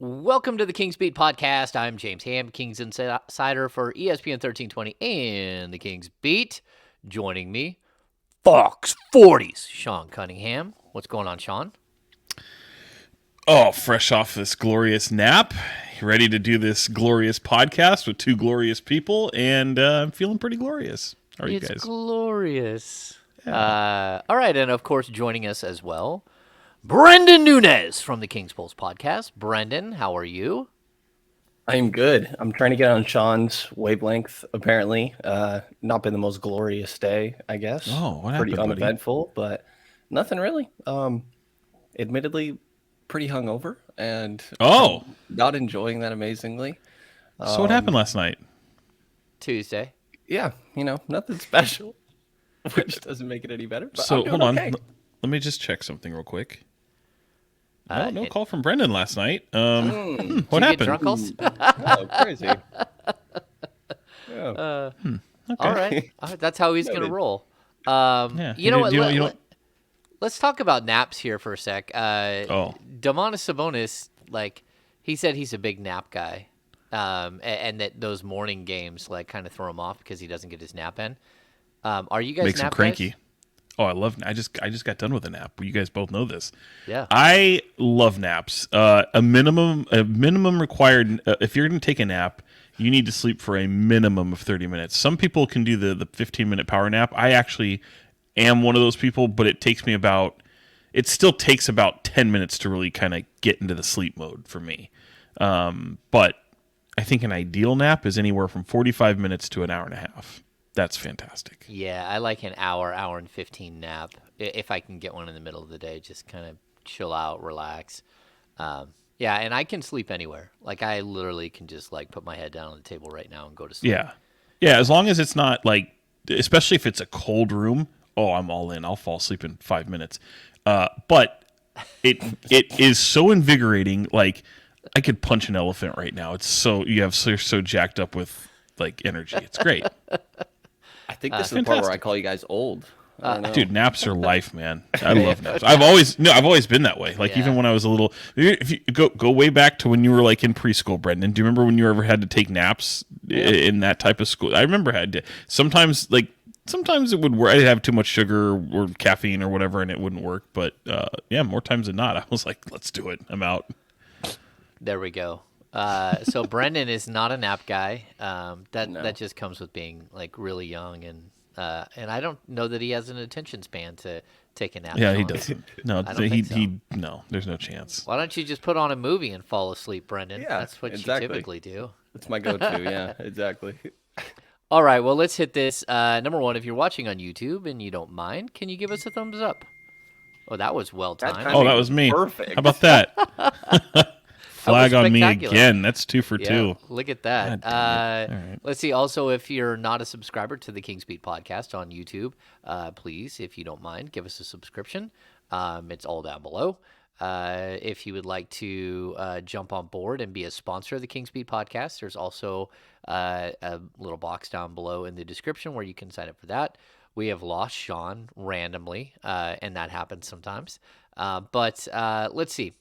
Welcome to the Kings Beat podcast. I'm James Ham, Kings Insider for ESPN 1320 and the Kings Beat. Joining me, Fox 40's Sean Cunningham. What's going on, Sean? Oh, fresh off this glorious nap, ready to do this glorious podcast with two glorious people, and I'm feeling pretty glorious. How are you guys? It's glorious. Yeah. All right, and of course, joining us as well, Brenden Nunes from the Kings Pulse podcast. Brenden, how are you? I'm good. I'm trying to get on Sean's wavelength, apparently. Not been the most glorious day, I guess. Oh, what Pretty happened, buddy? uneventful, but nothing really. Admittedly, pretty hungover and not enjoying that amazingly. So what happened last night? Tuesday. Yeah, nothing special, which doesn't make it any better. But So I'm doing hold on, okay. let me just check something real quick. No It- call from Brenden last night. Did What you get happened? drunk also? Oh, crazy. Yeah. Okay. All right. That's how he's going to Noted. roll. Yeah. You know what? You don't- Let's talk about naps here for a sec. Oh. Domantas Sabonis, he said he's a big nap guy, and that those morning games kind of throw him off because he doesn't get his nap in. Are you guys Makes him nap cranky. guys? Oh, I love. I just got done with a nap. You guys both know this. Yeah. I love naps. A minimum required. If you're going to take a nap, you need to sleep for a minimum of 30 minutes. Some people can do the 15-minute power nap. I actually am one of those people, but it still takes about 10 minutes to really kind of get into the sleep mode for me. But I think an ideal nap is anywhere from 45 minutes to an hour and a half. That's fantastic. Yeah, I like an hour and 15 nap if I can get one in the middle of the day. Just kind of chill out, relax. Yeah, and I can sleep anywhere. I literally can just put my head down on the table right now and go to sleep. Yeah. As long as it's not especially if it's a cold room. Oh, I'm all in. I'll fall asleep in 5 minutes. But it is so invigorating. I could punch an elephant right now. It's you're so jacked up with energy. It's great. I think this is the part where I fantastic. call you guys old. I don't know. Dude, naps are life, man. I love naps. I've always been that way. Yeah. Even when I was a little, if you go way back to when you were in preschool, Brenden. Do you remember when you ever had to take naps in that type of school? I remember I had to. Sometimes it would work. I'd have too much sugar or caffeine or whatever, and it wouldn't work. But more times than not, I was like, let's do it. I'm out. There we go. So Brenden is not a nap guy. No. That just comes with being really young, and I don't know that he has an attention span to take a nap. Yeah, he Sean. doesn't. No, I don't think so. no. There's no chance. Why don't you just put on a movie and fall asleep, Brenden? Yeah, That's what exactly. you typically do. It's my go-to. Yeah, exactly. All right, well, let's hit this. Number one, if you're watching on YouTube and you don't mind, can you give us a thumbs up? Oh, that was well timed. timing Oh, that was me. Perfect. How about that? Flag on me spectacular. again. That's 2 for 2. Yeah, look at that. God damn it. All right. Let's see. Also, if you're not a subscriber to the Kings Beat podcast on YouTube, please, if you don't mind, give us a subscription. It's all down below. If you would like to jump on board and be a sponsor of the Kings Beat podcast, there's also a little box down below in the description where you can sign up for that. We have lost Sean randomly, and that happens sometimes. But let's see.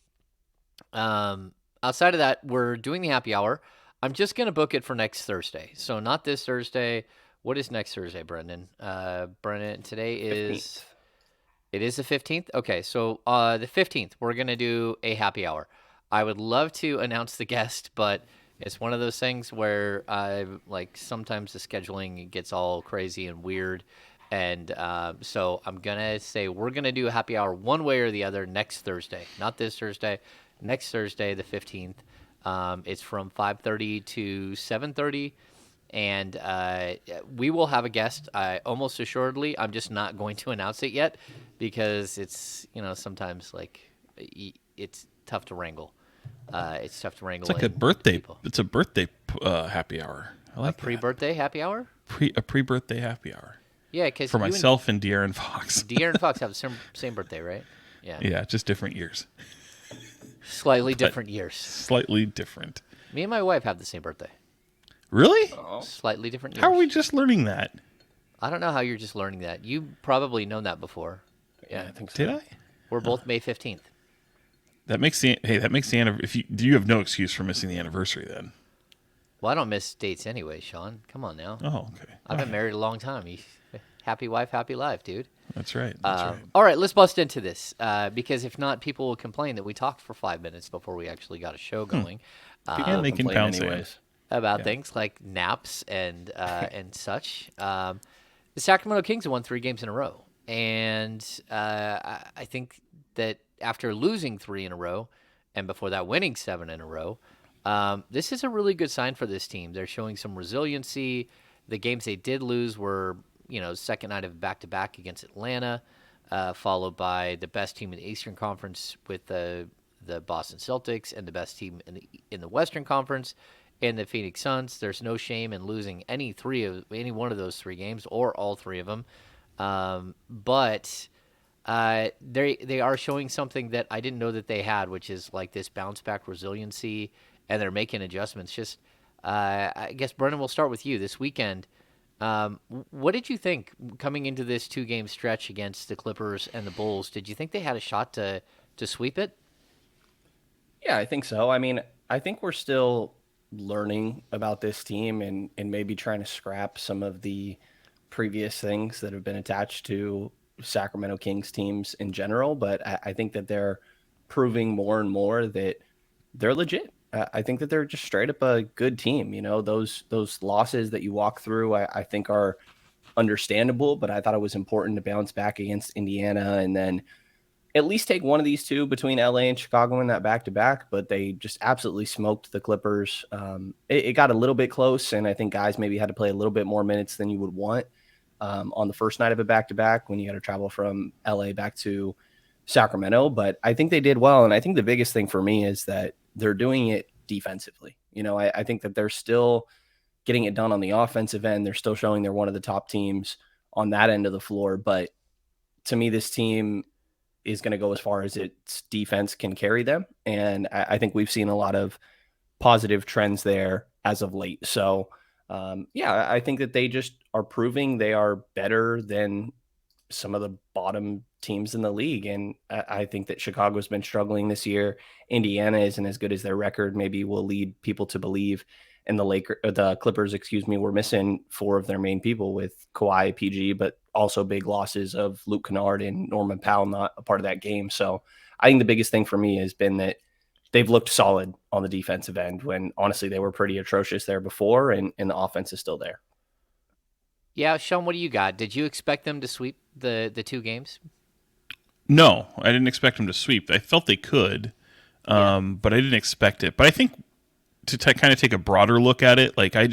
Outside of that, we're doing the happy hour. I'm just going to book it for next Thursday. So not this Thursday. What is next Thursday, Brenden? Brenden, today is... 15th. It is the 15th? Okay, so the 15th, we're going to do a happy hour. I would love to announce the guest, but it's one of those things where sometimes the scheduling gets all crazy and weird. And so I'm going to say we're going to do a happy hour one way or the other next Thursday. Not this Thursday. Next Thursday, the 15th. It's from 5:30 to 7:30. And we will have a guest, almost assuredly. I'm just not going to announce it yet because it's, sometimes it's tough to wrangle. It's tough to wrangle. It's like a birthday. people. It's a birthday happy hour. I like that. Pre-birthday happy hour? A pre-birthday happy hour Yeah, because for myself and De'Aaron Fox. De'Aaron Fox have the same birthday, right? Yeah. Yeah, just different years. Slightly different years. Slightly different. Me and my wife have the same birthday. Really? Oh. Slightly different years. How are we just learning that? I don't know how you're just learning that. You probably known that before. Yeah, I think so. Did I? We're both May 15th. That makes the you have no excuse for missing the anniversary then. Well, I don't miss dates anyway, Sean. Come on now. Oh, okay. I've been married a long time. Happy wife, happy life, dude. That's right. All right, let's bust into this because if not, people will complain that we talked for 5 minutes before we actually got a show going. And they can pound anyways about things like naps and such. The Sacramento Kings have won 3 games in a row, and I think that after losing 3 in a row, and before that winning 7 in a row, this is a really good sign for this team. They're showing some resiliency. The games they did lose were, second night of back-to-back against Atlanta, followed by the best team in the Eastern Conference with the Boston Celtics, and the best team in the Western Conference in the Phoenix Suns. There's no shame in losing any one of those 3 games or all 3 of them, but they are showing something that I didn't know that they had, which is like this bounce back resiliency, and they're making adjustments. Just I guess Brenden, we'll start with you this weekend. What did you think coming into this 2-game stretch against the Clippers and the Bulls? Did you think they had a shot to sweep it? Yeah, I think so. I mean, I think we're still learning about this team and maybe trying to scrap some of the previous things that have been attached to Sacramento Kings teams in general. But I think that they're proving more and more that they're legit. I think that they're just straight up a good team. Those losses that you walk through, I think are understandable, but I thought it was important to bounce back against Indiana and then at least take one of these 2 between LA and Chicago in that back-to-back, but they just absolutely smoked the Clippers. It got a little bit close, and I think guys maybe had to play a little bit more minutes than you would want on the first night of a back-to-back when you got to travel from LA back to Sacramento, but I think they did well, and I think the biggest thing for me is that they're doing it defensively. I think that they're still getting it done on the offensive end. They're still showing they're one of the top teams on that end of the floor, but to me, this team is going to go as far as its defense can carry them. And I think we've seen a lot of positive trends there as of late. So, I think that they just are proving they are better than some of the bottom teams in the league. And I think that Chicago's been struggling this year. Indiana isn't as good as their record maybe will lead people to believe. And the Clippers, were missing 4 of their main people with Kawhi, PG, but also big losses of Luke Kennard and Norman Powell not a part of that game. So I think the biggest thing for me has been that they've looked solid on the defensive end when honestly they were pretty atrocious there before, and the offense is still there. Yeah, Sean, what do you got? Did you expect them to sweep the 2 games? No, I didn't expect them to sweep. I felt they could, but I didn't expect it. But I think to kind of take a broader look at it, like I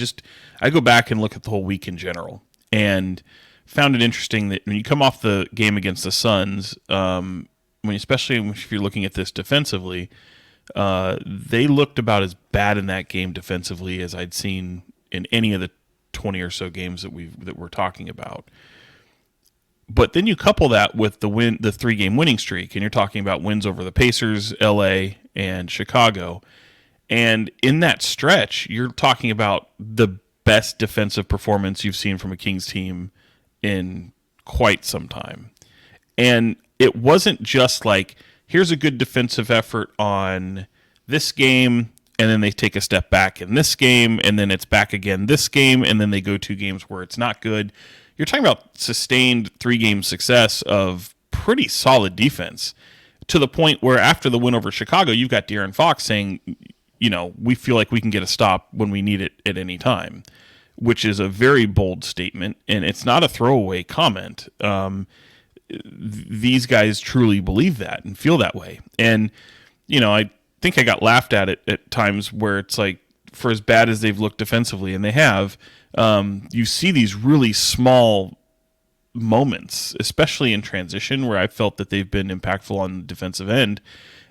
go back and look at the whole week in general, and found it interesting that when you come off the game against the Suns, especially if you're looking at this defensively, they looked about as bad in that game defensively as I'd seen in any of the 20 or so games that we're talking about. But then you couple that with the 3-game winning streak, and you're talking about wins over the Pacers, LA, and Chicago. And in that stretch, you're talking about the best defensive performance you've seen from a Kings team in quite some time. And it wasn't just like, here's a good defensive effort on this game, and then they take a step back in this game, and then it's back again this game, and then they go 2 games where it's not good. You're talking about sustained 3-game success of pretty solid defense, to the point where after the win over Chicago, you've got De'Aaron Fox saying, we feel like we can get a stop when we need it at any time, which is a very bold statement, and it's not a throwaway comment. These guys truly believe that and feel that way. And, I think I got laughed at times where it's like, for as bad as they've looked defensively, and they have, you see these really small moments, especially in transition, where I felt that they've been impactful on the defensive end.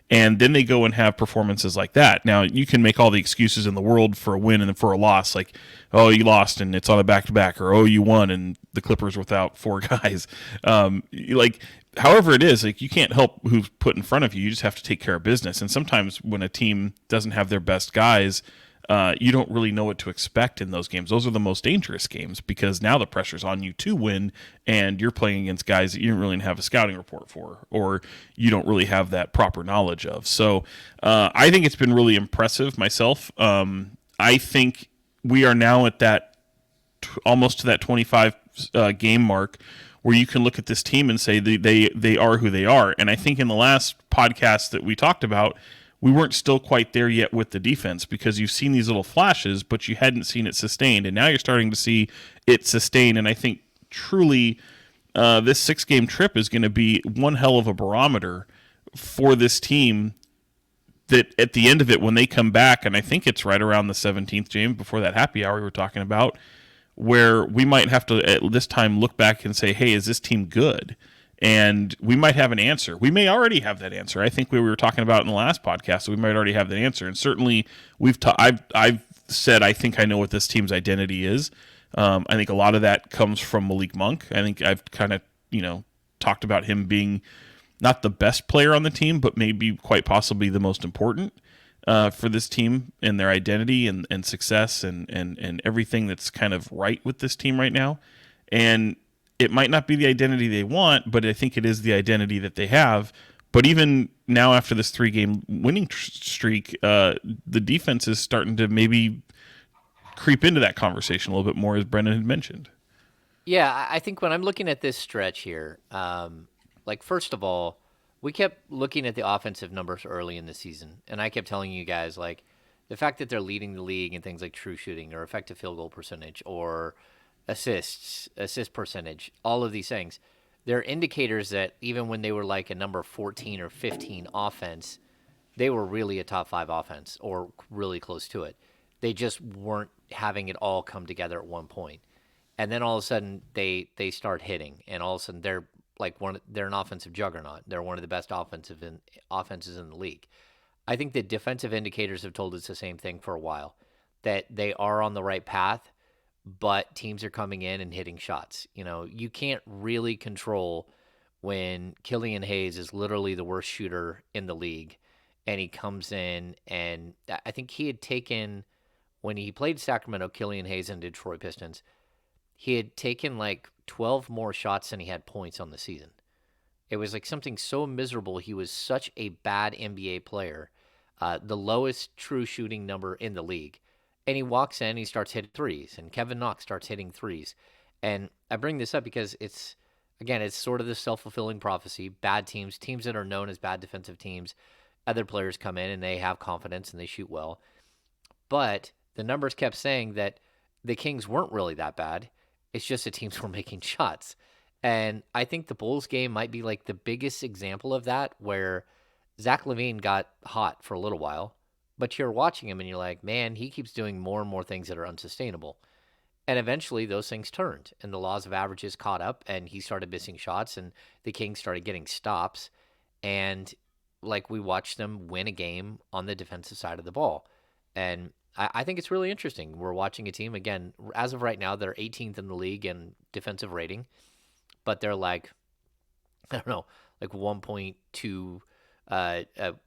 And then they go and have performances like that. Now, you can make all the excuses in the world for a win and for a loss, like, oh, you lost and it's on a back-to-back, or oh, you won and the Clippers without 4 guys. However it is, like, you can't help who's put in front of you. You just have to take care of business. And sometimes when a team doesn't have their best guys, you don't really know what to expect in those games. Those are the most dangerous games because now the pressure's on you to win, and you're playing against guys that you don't really have a scouting report for, or you don't really have that proper knowledge of. So I think it's been really impressive myself. I think we are now at that almost to that 25 game mark where you can look at this team and say they are who they are. And I think in the last podcast that we talked about, we weren't still quite there yet with the defense because you've seen these little flashes, but you hadn't seen it sustained. And now you're starting to see it sustained. And I think truly this 6-game trip is going to be one hell of a barometer for this team, that at the end of it, when they come back, and I think it's right around the 17th, James, before that happy hour we were talking about, where we might have to at this time look back and say, hey, is this team good? And we might have an answer. We may already have that answer. I think we were talking about in the last podcast, so we might already have that answer. And certainly I've said I think I know what this team's identity is. I think a lot of that comes from Malik Monk. I think I've kind of, talked about him being not the best player on the team, but maybe quite possibly the most important for this team and their identity and success and everything that's kind of right with this team right now. And it might not be the identity they want, but I think it is the identity that they have. But even now, after this 3-game winning streak, the defense is starting to maybe creep into that conversation a little bit more, as Brenden had mentioned. Yeah, I think when I'm looking at this stretch here, first of all, we kept looking at the offensive numbers early in the season, and I kept telling you guys, the fact that they're leading the league in things like true shooting or effective field goal percentage or assist percentage, all of these things, they're indicators that even when they were like a number 14 or 15 offense, they were really a top 5 offense or really close to it. They just weren't having it all come together at one point. And then all of a sudden they start hitting, and all of a sudden they're an offensive juggernaut. They're one of the best offenses in the league. I think the defensive indicators have told us the same thing for a while, that they are on the right path, but teams are coming in and hitting shots. You can't really control when Killian Hayes is literally the worst shooter in the league, and he comes in, and I think he had taken, when he played Sacramento, Killian Hayes and Detroit Pistons, he had taken 12 more shots than he had points on the season. It was something so miserable. He was such a bad NBA player, the lowest true shooting number in the league. And he walks in, he starts hitting threes, and Kevin Knox starts hitting threes. And I bring this up because it's sort of the self-fulfilling prophecy. Bad teams that are known as bad defensive teams, other players come in and they have confidence and they shoot well. But the numbers kept saying that the Kings weren't really that bad. It's just the teams were making shots. And I think the Bulls game might be the biggest example of that, where Zach LaVine got hot for a little while, but you're watching him and you're like, man, he keeps doing more and more things that are unsustainable. And eventually those things turned, and the laws of averages caught up, and he started missing shots, and the Kings started getting stops. And we watched them win a game on the defensive side of the ball. And I think it's really interesting. We're watching a team, again, as of right now, they're 18th in the league in defensive rating, but they're 1.2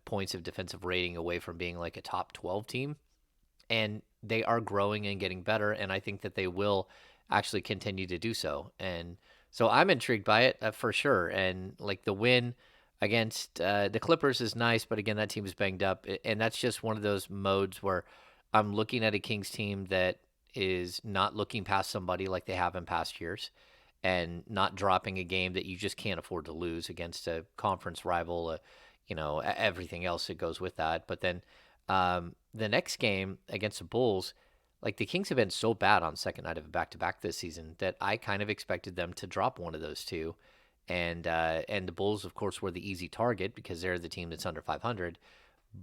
points of defensive rating away from being a top 12 team. And they are growing and getting better, and I think that they will actually continue to do so. And so I'm intrigued by it for sure. And the win against the Clippers is nice, but again, that team is banged up. And that's just one of those modes where I'm looking at a Kings team that is not looking past somebody like they have in past years, and not dropping a game that you just can't afford to lose against a conference rival, everything else that goes with that. But then the next game against the Bulls, the Kings have been so bad on second night of a back-to-back this season that I kind of expected them to drop one of those two. And the Bulls, of course, were the easy target because they're the team that's under 500.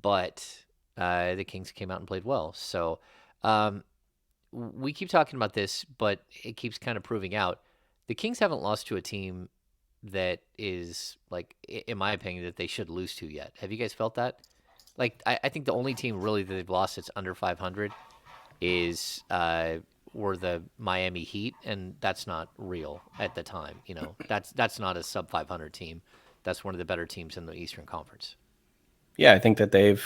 But the Kings came out and played well. So we keep talking about this, but it keeps kind of proving out. The Kings haven't lost to a team that is, in my opinion, that they should lose to yet. Have you guys felt that? I think the only team really that they've lost that's under 500 is were the Miami Heat, and that's not real at the time. That's not a sub 500 team. That's one of the better teams in the Eastern Conference. Yeah, I think that they've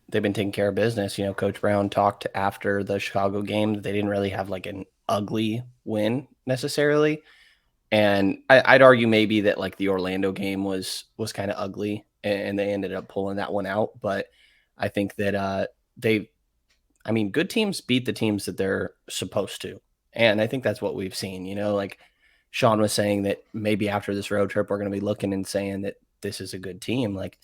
they've been taking care of business. You know, Coach Brown talked after the Chicago game that they didn't really have like an ugly win necessarily. And I'd argue maybe that like the Orlando game was kind of ugly, and they ended up pulling that one out. But I think that I mean, good teams beat the teams that they're supposed to, and I think that's what we've seen. You know, like Sean was saying that maybe after this road trip we're going to be looking and saying that this is a good team. Like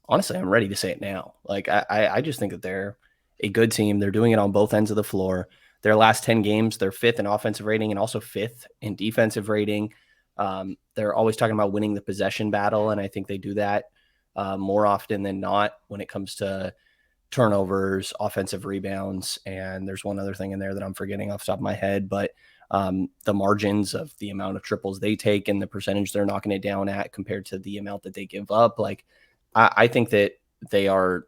honestly, I'm ready to say it now. Like I just think that they're a good team. They're doing it on both ends of the floor. Their last 10 games, they're fifth in offensive rating and also fifth in defensive rating. They're always talking about winning the possession battle, and I think they do that more often than not when it comes to turnovers, offensive rebounds, and there's one other thing in there that I'm forgetting off the top of my head, but the margins of the amount of triples they take and the percentage they're knocking it down at compared to the amount that they give up. Like, I think that they are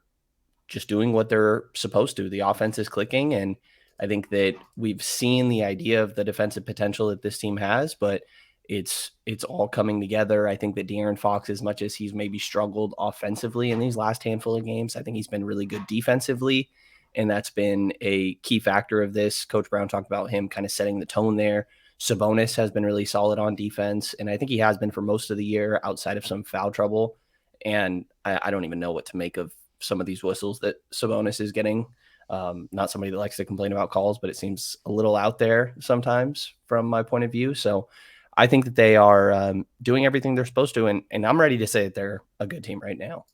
just doing what they're supposed to. The offense is clicking, and I think that we've seen the idea of the defensive potential that this team has, but it's all coming together. I think that De'Aaron Fox, as much as he's maybe struggled offensively in these last handful of games, I think he's been really good defensively, and that's been a key factor of this. Coach Brown talked about him kind of setting the tone there. Sabonis has been really solid on defense, and I think he has been for most of the year outside of some foul trouble. And I don't even know what to make of some of these whistles that Sabonis is getting. Not somebody that likes to complain about calls, but it seems a little out there sometimes from my point of view. So I think that they are doing everything they're supposed to, and I'm ready to say that they're a good team right now.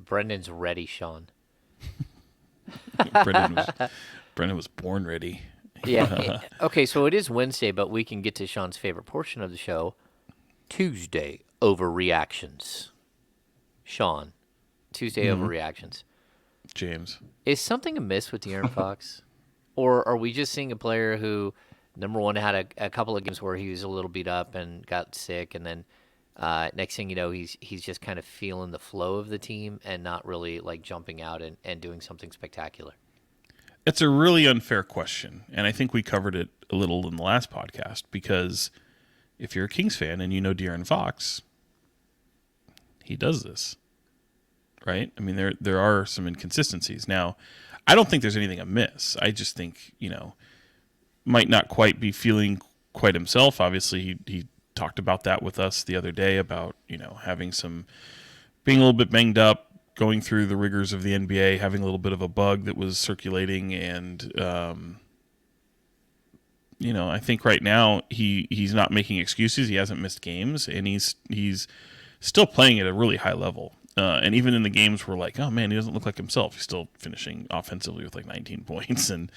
Brendan's ready, Sean. Brenden was born ready. Yeah. Okay, so it is Wednesday, but we can get to Sean's favorite portion of the show, Tuesday overreactions. Sean, Tuesday overreactions. James. Is something amiss with De'Aaron Fox? Or are we just seeing a player who, number one, had a couple of games where he was a little beat up and got sick, and then next thing you know, he's just kind of feeling the flow of the team and not really like jumping out and doing something spectacular? It's a really unfair question, and I think we covered it a little in the last podcast, because if you're a Kings fan and you know De'Aaron Fox, he does this, right? I mean, there are some inconsistencies. Now, I don't think there's anything amiss. I just think, might not quite be feeling quite himself. Obviously, he talked about that with us the other day about, having being a little bit banged up, going through the rigors of the NBA, having a little bit of a bug that was circulating, and I think right now he's not making excuses. He hasn't missed games, and he's still playing at a really high level. And even in the games where like, oh man, he doesn't look like himself, he's still finishing offensively with like 19 points, and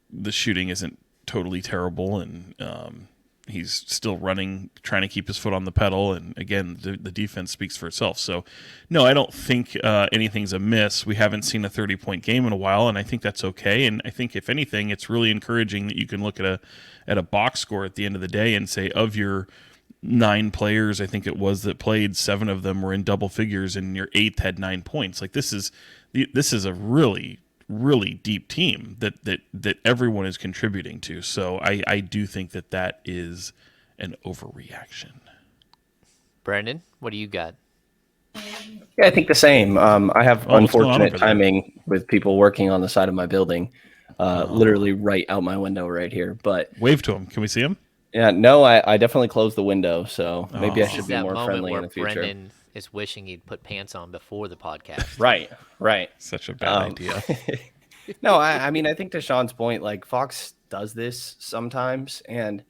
the shooting isn't totally terrible, and he's still running, trying to keep his foot on the pedal, and again, the defense speaks for itself. So, no, I don't think anything's amiss. We haven't seen a 30-point game in a while, and I think that's okay. And I think, if anything, it's really encouraging that you can look at a box score at the end of the day and say, of your 9 players, I think it was, that played, 7 of them were in double figures, and your 8th had 9 points. Like, this is a really, really deep team that everyone is contributing to. So I do think that is an overreaction. Brenden, what do you got? Yeah, I think the same. I have unfortunate timing there with people working on the side of my building, literally right out my window right here. But wave to him. Can we see him? Yeah, no, I definitely closed the window, so maybe I should be more friendly in the future. Brendan is wishing he'd put pants on before the podcast. Right. Such a bad idea. No, I mean, I think to Sean's point, like, Fox does this sometimes, and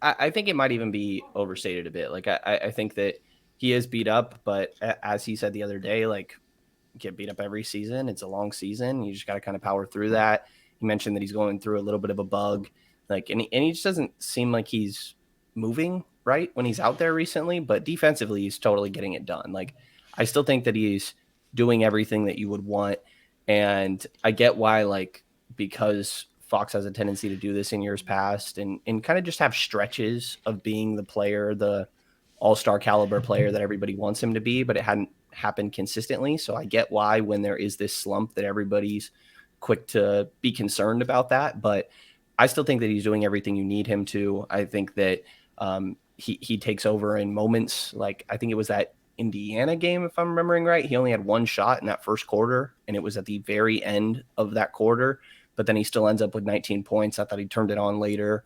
I think it might even be overstated a bit. Like, I think that he is beat up, but as he said the other day, like, get beat up every season. It's a long season. You just got to kind of power through that. He mentioned that he's going through a little bit of a bug. Like, and he just doesn't seem like he's moving right when he's out there recently, but defensively, he's totally getting it done. Like, I still think that he's doing everything that you would want. And I get why, like, because Fox has a tendency to do this in years past and kind of just have stretches of being the player, the all-star caliber player that everybody wants him to be, but it hadn't happened consistently. So I get why when there is this slump that everybody's quick to be concerned about that. But I still think that he's doing everything you need him to. I think that he takes over in moments. Like, I think it was that Indiana game, if I'm remembering right. He only had one shot in that first quarter, and it was at the very end of that quarter. But then he still ends up with 19 points. I thought he turned it on later.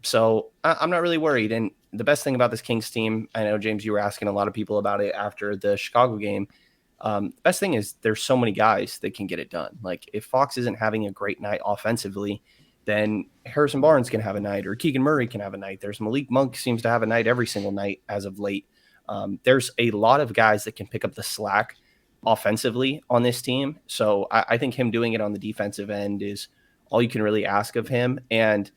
So I'm not really worried. And the best thing about this Kings team, I know, James, you were asking a lot of people about it after the Chicago game. The best thing is there's so many guys that can get it done. Like, if Fox isn't having a great night offensively, then Harrison Barnes can have a night, or Keegan Murray can have a night. There's Malik Monk seems to have a night every single night as of late. There's a lot of guys that can pick up the slack offensively on this team. So I think him doing it on the defensive end is all you can really ask of him. And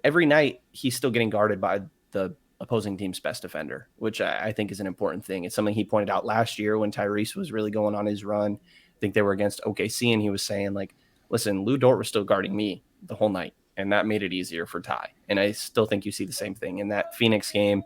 every night he's still getting guarded by the opposing team's best defender, which I think is an important thing. It's something he pointed out last year when Tyrese was really going on his run. I think they were against OKC, and he was saying, like, listen, Lou Dort was still guarding me the whole night, and that made it easier for Ty. And I still think you see the same thing in that Phoenix game.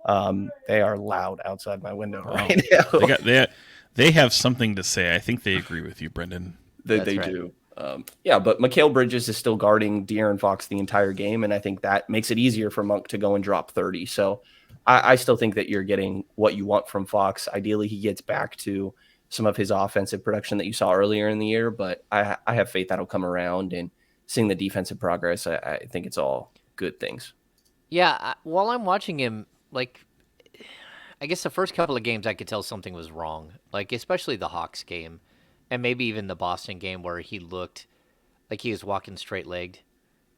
They are loud outside my window right now. They have something to say. I think they agree with you, Brenden. They right. do. But Mikal Bridges is still guarding De'Aaron Fox the entire game, and I think that makes it easier for Monk to go and drop 30. So I still think that you're getting what you want from Fox. Ideally, he gets back to some of his offensive production that you saw earlier in the year, but I have faith that'll come around, and seeing the defensive progress, I think it's all good things. Yeah, while I'm watching him, like, I guess the first couple of games I could tell something was wrong, like especially the Hawks game. And maybe even the Boston game where he looked like he was walking straight-legged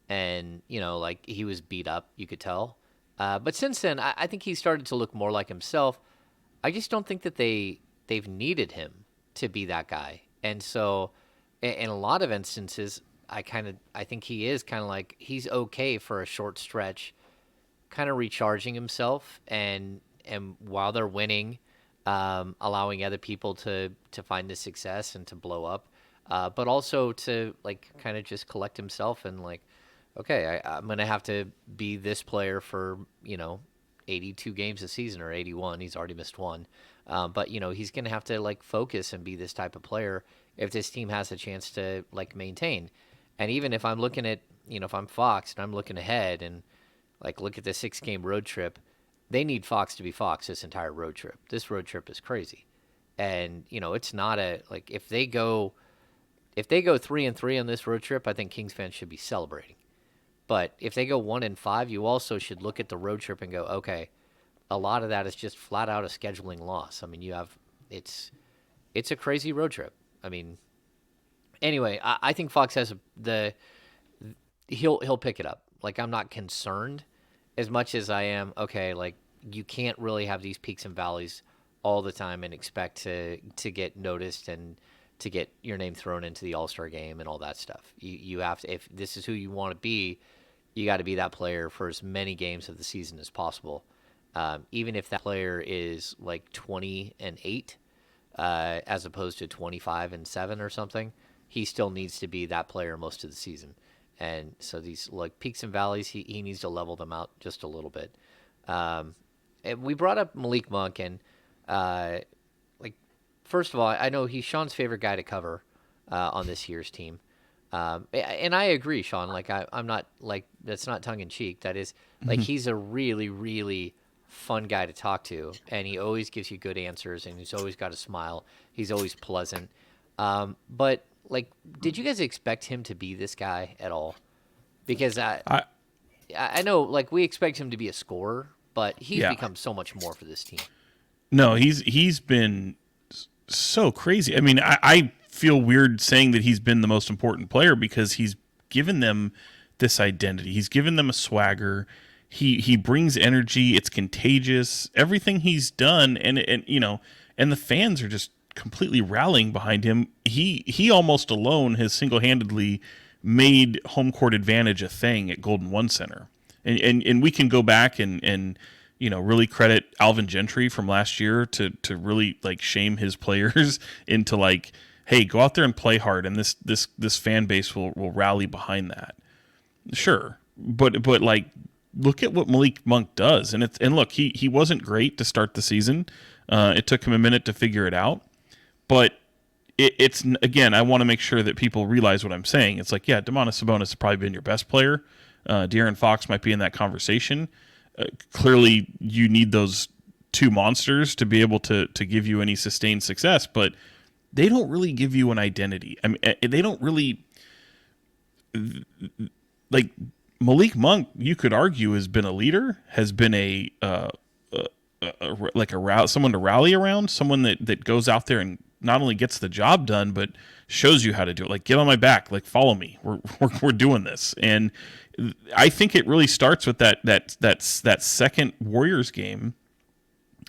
and, like he was beat up, you could tell. But since then, I think he started to look more like himself. I just don't think that they've needed him to be that guy. And so in a lot of instances, I think he is kind of like he's okay for a short stretch, kind of recharging himself. And while they're winning, allowing other people to find the success and to blow up, but also to like kind of just collect himself and like, okay, I'm going to have to be this player for, 82 games a season or 81. He's already missed one. But, he's going to have to like focus and be this type of player if this team has a chance to like maintain. And even if I'm looking at, if I'm Fox and I'm looking ahead and like look at the 6-game road trip, they need Fox to be Fox this entire road trip. This road trip is crazy. And, it's not like if they go 3-3 on this road trip, I think Kings fans should be celebrating. But if they go 1-5, you also should look at the road trip and go, okay, a lot of that is just flat out a scheduling loss. I mean, it's a crazy road trip. I mean, anyway, I think Fox has he'll pick it up. Like, I'm not concerned as much as I am, okay, like, you can't really have these peaks and valleys all the time and expect to get noticed and to get your name thrown into the All-Star game and all that stuff. You have to, if this is who you want to be, you got to be that player for as many games of the season as possible. Even if that player is like 20-8, as opposed to 25-7 or something, he still needs to be that player most of the season. And so these like peaks and valleys, he needs to level them out just a little bit. And we brought up Malik Monk, and like, first of all, I know he's Sean's favorite guy to cover on this year's team. And I agree, Sean. Like, I'm not like, that's not tongue in cheek. That is like, he's a really, really fun guy to talk to, and he always gives you good answers, and he's always got a smile. He's always pleasant. But like, did you guys expect him to be this guy at all? Because I know, like, we expect him to be a scorer, but he's become so much more for this team. No, he's been so crazy. I mean, I feel weird saying that he's been the most important player because he's given them this identity. He's given them a swagger. He brings energy. It's contagious. Everything he's done, and the fans are just completely rallying behind him. He almost alone has single-handedly made home court advantage a thing at Golden One Center. And we can go back and really credit Alvin Gentry from last year to really like shame his players into like, hey, go out there and play hard, and this fan base will rally behind that. Sure, but like, look at what Malik Monk does, and look, he wasn't great to start the season. It took him a minute to figure it out, but it's again, I want to make sure that people realize what I'm saying. It's like, yeah, Domantas Sabonis has probably been your best player. De'Aaron Fox might be in that conversation. Clearly, you need those two monsters to be able to give you any sustained success, but they don't really give you an identity. I mean, they don't really, like, Malik Monk, you could argue, has been a leader, has been someone to rally around, someone that goes out there and not only gets the job done, but shows you how to do it. Like, get on my back, like, follow me. We're doing this. And I think it really starts with that second Warriors game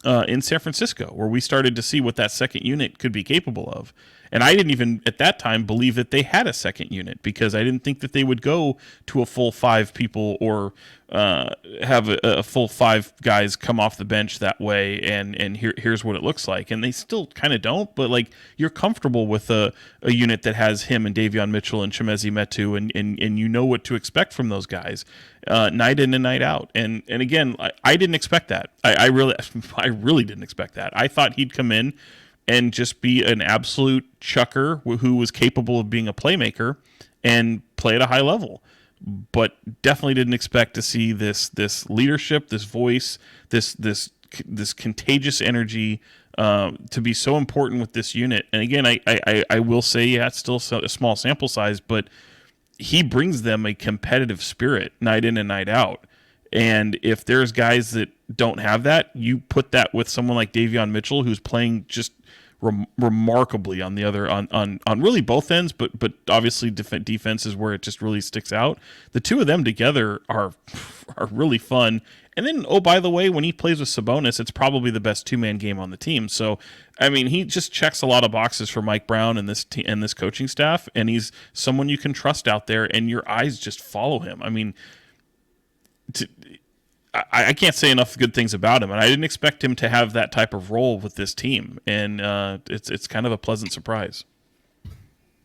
in San Francisco, where we started to see what that second unit could be capable of. And I didn't even at that time believe that they had a second unit, because I didn't think that they would go to a full 5 people or have a full 5 guys come off the bench that way. And here's what it looks like. And they still kind of don't, but like, you're comfortable with a unit that has him and Davion Mitchell and Chimezie Metu, and you know what to expect from those guys night in and night out. And again, I didn't expect that. I really didn't expect that. I thought he'd come in and just be an absolute chucker who was capable of being a playmaker and play at a high level. But definitely didn't expect to see this leadership, this voice, this contagious energy to be so important with this unit. And again, I will say, yeah, it's still a small sample size, but he brings them a competitive spirit night in and night out. And if there's guys that don't have that, you put that with someone like Davion Mitchell, who's playing just remarkably on the other on really both ends, but obviously defense is where it just really sticks out. The two of them together are really fun. And then, oh, by the way, when he plays with Sabonis, it's probably the best 2-man game on the team. So, I mean, he just checks a lot of boxes for Mike Brown and this coaching staff, and he's someone you can trust out there, and your eyes just follow him. I mean, I can't say enough good things about him, and I didn't expect him to have that type of role with this team, and it's kind of a pleasant surprise.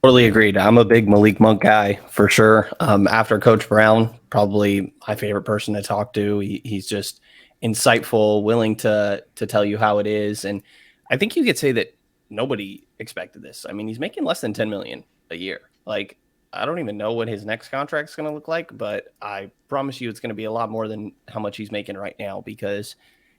Totally agreed. I'm a big Malik Monk guy for sure. After Coach Brown, probably my favorite person to talk to. He's just insightful, willing to tell you how it is, and I think you could say that nobody expected this. I mean, he's making less than $10 million a year. Like, I don't even know what his next contract is going to look like, but I promise you it's going to be a lot more than how much he's making right now, because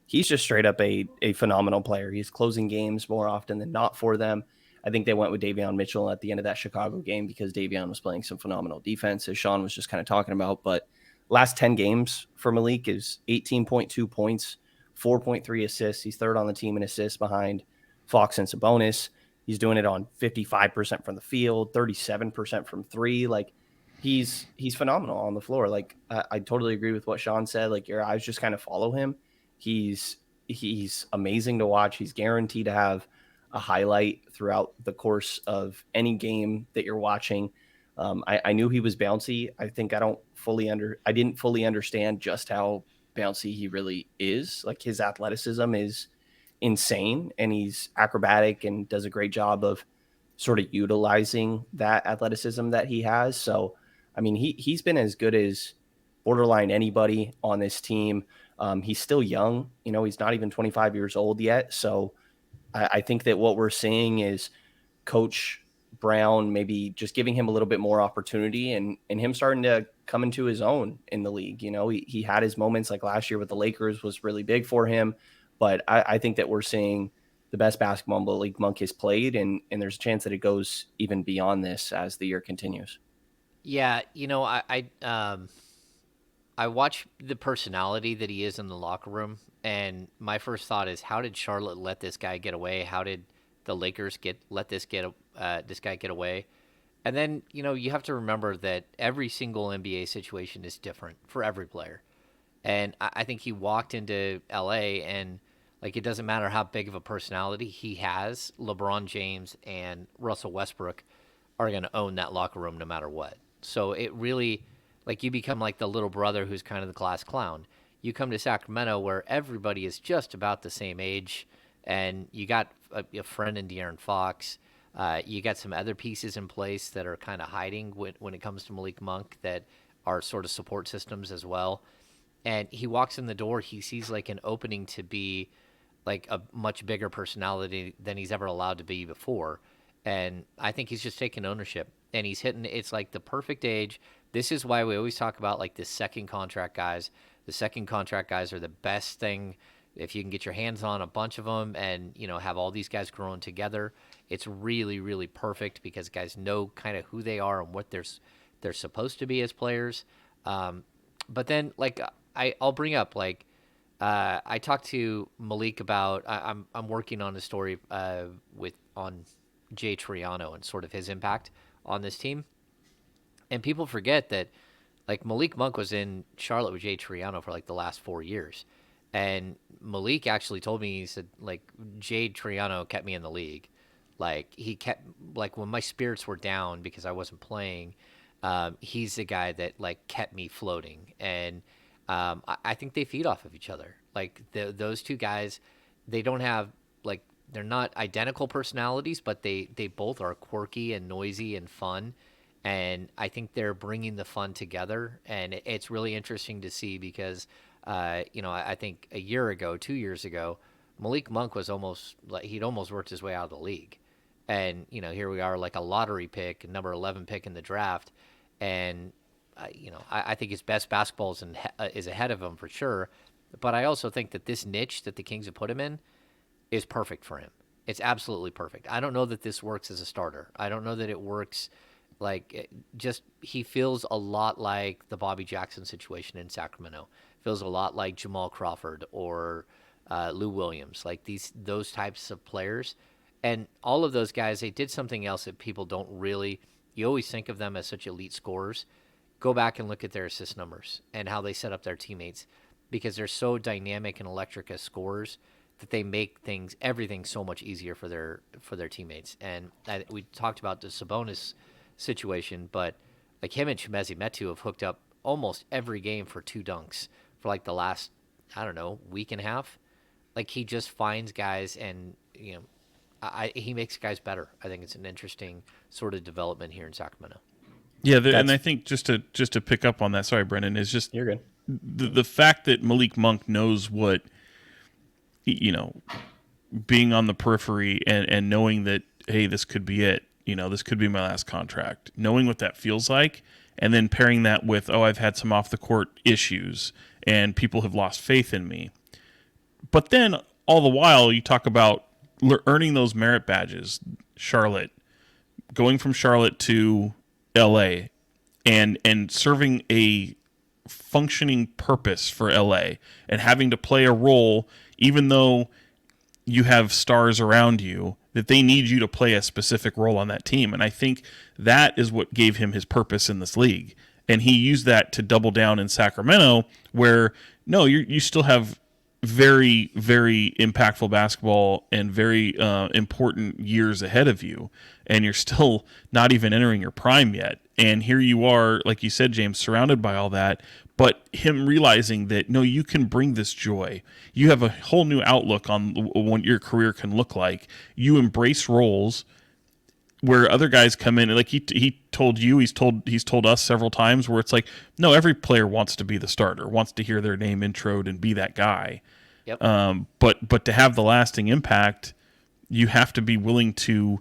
he's just straight up a phenomenal player. He's closing games more often than not for them. I think they went with Davion Mitchell at the end of that Chicago game because Davion was playing some phenomenal defense, as Sean was just kind of talking about. But last 10 games for Malik is 18.2 points, 4.3 assists. He's third on the team in assists behind Fox and Sabonis. He's doing it on 55% from the field, 37% from 3. Like, he's phenomenal on the floor. Like, I totally agree with what Sean said. Like, your eyes just kind of follow him. He's amazing to watch. He's guaranteed to have a highlight throughout the course of any game that you're watching. I knew he was bouncy. I think I didn't fully understand just how bouncy he really is. Like, his athleticism is insane, and he's acrobatic and does a great job of sort of utilizing that athleticism that he has. So, I mean, he's been as good as borderline anybody on this team. He's still young, he's not even 25 years old yet. So I think that what we're seeing is Coach Brown maybe just giving him a little bit more opportunity and him starting to come into his own in the league. He had his moments, like last year with the Lakers was really big for him. But I think that we're seeing the best basketball Malik Monk has played, and there's a chance that it goes even beyond this as the year continues. Yeah, I watch the personality that he is in the locker room, and my first thought is, how did Charlotte let this guy get away? How did the Lakers let this guy get away? And then, you have to remember that every single NBA situation is different for every player. And I think he walked into LA, and like, it doesn't matter how big of a personality he has, LeBron James and Russell Westbrook are going to own that locker room no matter what. So it really, like, you become like the little brother who's kind of the class clown. You come to Sacramento where everybody is just about the same age, and you got a friend in De'Aaron Fox. You got some other pieces in place that are kind of hiding when it comes to Malik Monk that are sort of support systems as well. And he walks in the door, he sees like an opening to be like a much bigger personality than he's ever allowed to be before. And I think he's just taking ownership, and he's hitting, it's like the perfect age. This is why we always talk about like the second contract guys. The second contract guys are the best thing if you can get your hands on a bunch of them and, have all these guys growing together, it's really, really perfect because guys know kind of who they are and what they're supposed to be as players. But then, like, I'll bring up, like, I talked to Malik about I'm working on a story on Jay Triano and sort of his impact on this team, and people forget that, like, Malik Monk was in Charlotte with Jay Triano for like the last 4 years, and Malik actually told me, he said, like, Jay Triano kept me in the league. Like, he kept, like, when my spirits were down because I wasn't playing, he's the guy that, like, kept me floating. And I think they feed off of each other. Like, those two guys, they don't have, like, they're not identical personalities, but they both are quirky and noisy and fun. And I think they're bringing the fun together. And it's really interesting to see because, I think a year ago, 2 years ago, Malik Monk was almost, like, he'd almost worked his way out of the league. And, here we are, like a lottery pick, number 11 pick in the draft. And, I think his best basketball is ahead of him for sure. But I also think that this niche that the Kings have put him in is perfect for him. It's absolutely perfect. I don't know that this works as a starter. I don't know that it works, like, just he feels a lot like the Bobby Jackson situation in Sacramento. Feels a lot like Jamal Crawford or Lou Williams, like those types of players. And all of those guys, they did something else that people don't really. You always think of them as such elite scorers. Go back and look at their assist numbers and how they set up their teammates, because they're so dynamic and electric as scorers that they make everything so much easier for their teammates. And we talked about the Sabonis situation, but, like, him and Chimezie Metu have hooked up almost every game for 2 dunks for, like, the last, I don't know, week and a half. Like, he just finds guys, and he makes guys better. I think it's an interesting sort of development here in Sacramento. Yeah, and I think just to pick up on that, sorry, Brendan, is just You're good. The fact that Malik Monk knows what, being on the periphery and knowing that, hey, this could be it. This could be my last contract. Knowing what that feels like, and then pairing that with, I've had some off the court issues and people have lost faith in me. But then all the while you talk about earning those merit badges, Charlotte, going from Charlotte to LA, and serving a functioning purpose for LA and having to play a role, even though you have stars around you, that they need you to play a specific role on that team. And I think that is what gave him his purpose in this league. And he used that to double down in Sacramento, where, no, you still have very, very impactful basketball and very important years ahead of you, and you're still not even entering your prime yet. And here you are, like you said, James, surrounded by all that, but him realizing that, no, you can bring this joy. You have a whole new outlook on what your career can look like. You embrace roles where other guys come in, and like he told you, he's told us several times, where it's like, no, every player wants to be the starter, wants to hear their name introed and be that guy. Yep. But to have the lasting impact, you have to be willing to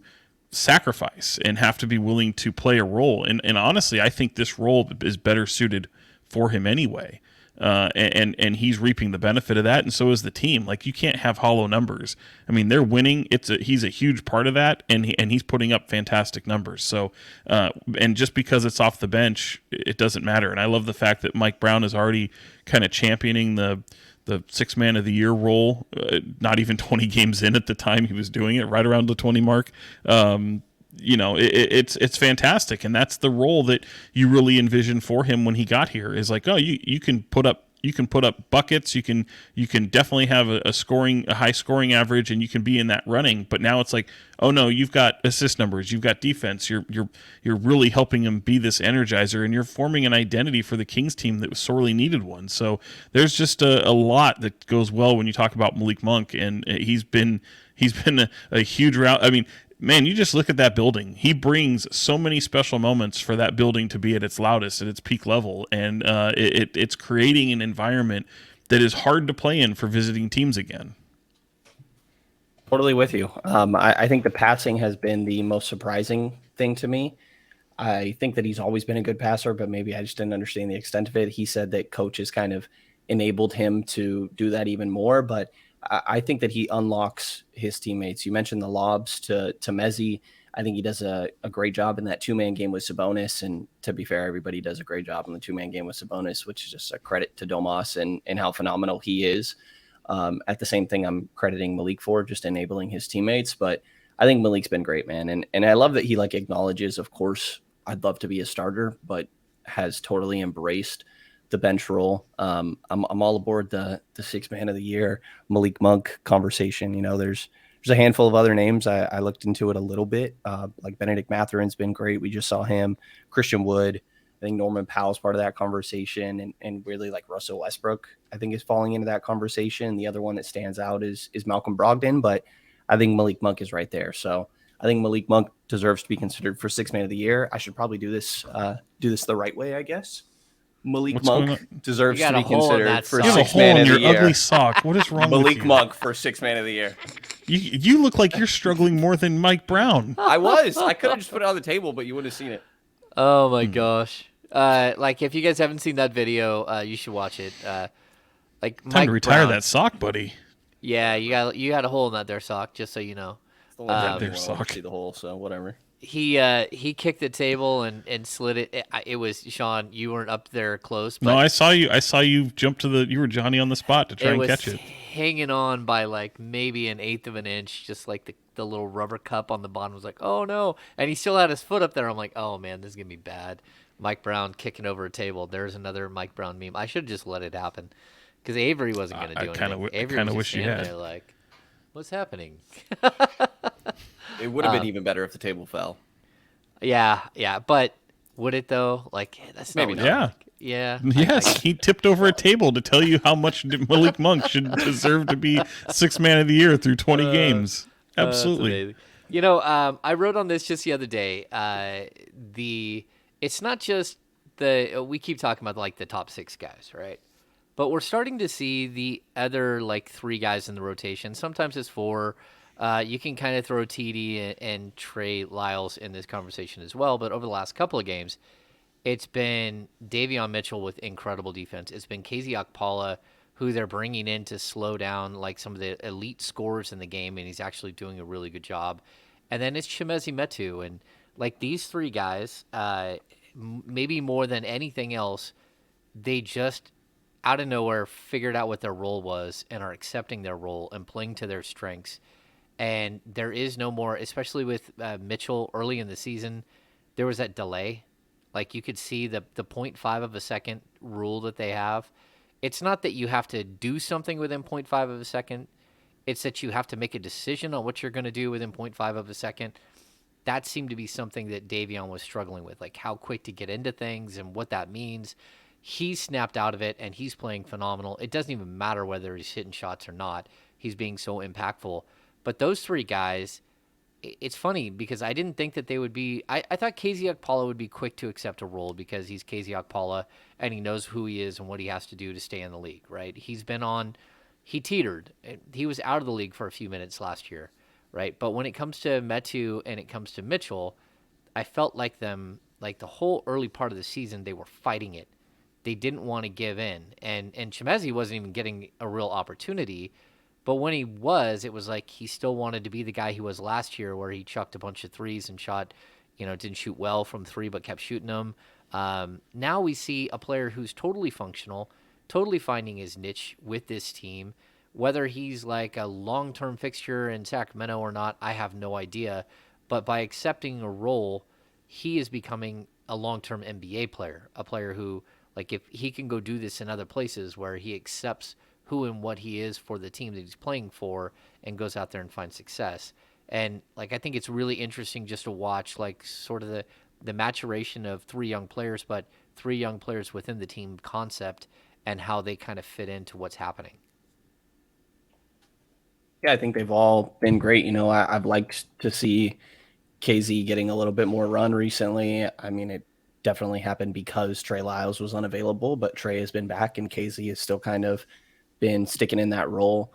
sacrifice and have to be willing to play a role. And honestly, I think this role is better suited for him anyway. And he's reaping the benefit of that, and so is the team. Like, you can't have hollow numbers. I mean, they're winning. He's a huge part of that, and he's putting up fantastic numbers. So, and just because it's off the bench, it doesn't matter. And I love the fact that Mike Brown is already kind of championing the 6 man of the year role. Not even 20 games in at the time he was doing it, right around the 20 mark. It's fantastic, and that's the role that you really envisioned for him when he got here. Is like, you can put up buckets, you can definitely have a high scoring average, and you can be in that running. But now it's like, oh no, you've got assist numbers, you've got defense, you're really helping him be this energizer, and you're forming an identity for the Kings team that was sorely needed one. So there's just a lot that goes well when you talk about Malik Monk, and he's been a huge route. I mean, man, you just look at that building. He brings so many special moments for that building to be at its loudest, at its peak level, and it's creating an environment that is hard to play in for visiting teams again. Totally with you. I think the passing has been the most surprising thing to me. I think that he's always been a good passer, but maybe I just didn't understand the extent of it. He said that coaches kind of enabled him to do that even more, but I think that he unlocks his teammates. You mentioned the lobs to Mezie. I think he does a great job in that 2-man game with Sabonis. And to be fair, everybody does a great job in the 2-man game with Sabonis, which is just a credit to Domas and how phenomenal he is. At the same thing, I'm crediting Malik for just enabling his teammates. But I think Malik's been great, man. And I love that he like acknowledges, of course, I'd love to be a starter, but has totally embraced the bench role. I'm all aboard the 6th man of the year, Malik Monk conversation. You know, there's a handful of other names. I looked into it a little bit. Like Benedict Matherin's been great. We just saw him. Christian Wood. I think Norman Powell's part of that conversation, and really like Russell Westbrook, I think, is falling into that conversation. The other one that stands out is Malcolm Brogdon, but I think Malik Monk is right there. So I think Malik Monk deserves to be considered for 6th man of the year. I should probably do this the right way, I guess. Malik Monk deserves to be considered for 6th man of the year. Ugly sock. What is wrong with you? Malik Monk for 6th man of the year. You look like you're struggling more than Mike Brown. I could have just put it on the table, but you wouldn't have seen it. Oh my gosh. Like if you guys haven't seen that video, you should watch it. Like Time Mike to retire Brown, that sock, buddy. Yeah, you got a hole in that there sock, just so you know. It's the one their sock. see the hole, so whatever. He kicked the table and slid it. It was Sean. You weren't up there close. But No, I saw you. I saw you jump to you were Johnny on the spot to try and catch it. Hanging on by like maybe 1/8 of an inch, just like the little rubber cup on the bottom was like, oh no, and he still had his foot up there. I'm like, oh man, this is gonna be bad. Mike Brown kicking over a table. There's another Mike Brown meme. I should have just let it happen because Avery wasn't gonna do anything. Avery kind of was wish you standing had. there like, what's happening? It would have been even better if the table fell. Yeah, but would it though? Like that's Maybe not. not. Yeah. Yes, he tipped over a table to tell you how much Malik Monk should deserve to be 6th man of the year through 20 games. Absolutely. You know, I wrote on this just the other day. It's not just we keep talking about like the top 6 guys, right? But we're starting to see the other like 3 guys in the rotation. Sometimes it's 4. You can kind of throw TD and Trey Lyles in this conversation as well. But over the last couple of games, it's been Davion Mitchell with incredible defense. It's been KZ Okpala, who they're bringing in to slow down like some of the elite scorers in the game, and he's actually doing a really good job. And then it's Chimezie Metu, and like these 3 guys, maybe more than anything else, they just out of nowhere figured out what their role was and are accepting their role and playing to their strengths. And there is no more, especially with Mitchell early in the season, there was that delay. Like you could see the 0.5 of a second rule that they have. It's not that you have to do something within 0.5 of a second. It's that you have to make a decision on what you're going to do within 0.5 of a second. That seemed to be something that Davion was struggling with, like how quick to get into things and what that means. He snapped out of it, and he's playing phenomenal. It doesn't even matter whether he's hitting shots or not. He's being so impactful. But those 3 guys, it's funny because I didn't think that they would be. I thought KZ Okpala would be quick to accept a role because he's KZ Okpala and he knows who he is and what he has to do to stay in the league, right? He teetered. He was out of the league for a few minutes last year, right? But when it comes to Metu and it comes to Mitchell, I felt like them, like the whole early part of the season, they were fighting it. They didn't want to give in. And Chimezie wasn't even getting a real opportunity. But when he was, it was like he still wanted to be the guy he was last year where he chucked a bunch of threes and shot, didn't shoot well from 3 but kept shooting them. Now we see a player who's totally functional, totally finding his niche with this team. Whether he's like a long-term fixture in Sacramento or not, I have no idea. But by accepting a role, he is becoming a long-term NBA player, a player who, like if he can go do this in other places where he accepts who and what he is for the team that he's playing for and goes out there and finds success. And like I think it's really interesting just to watch like sort of the maturation of 3 young players, but 3 young players within the team concept and how they kind of fit into what's happening. Yeah, I think they've all been great. I've liked to see KZ getting a little bit more run recently. I mean, it definitely happened because Trey Lyles was unavailable, but Trey has been back and KZ is still kind of been sticking in that role.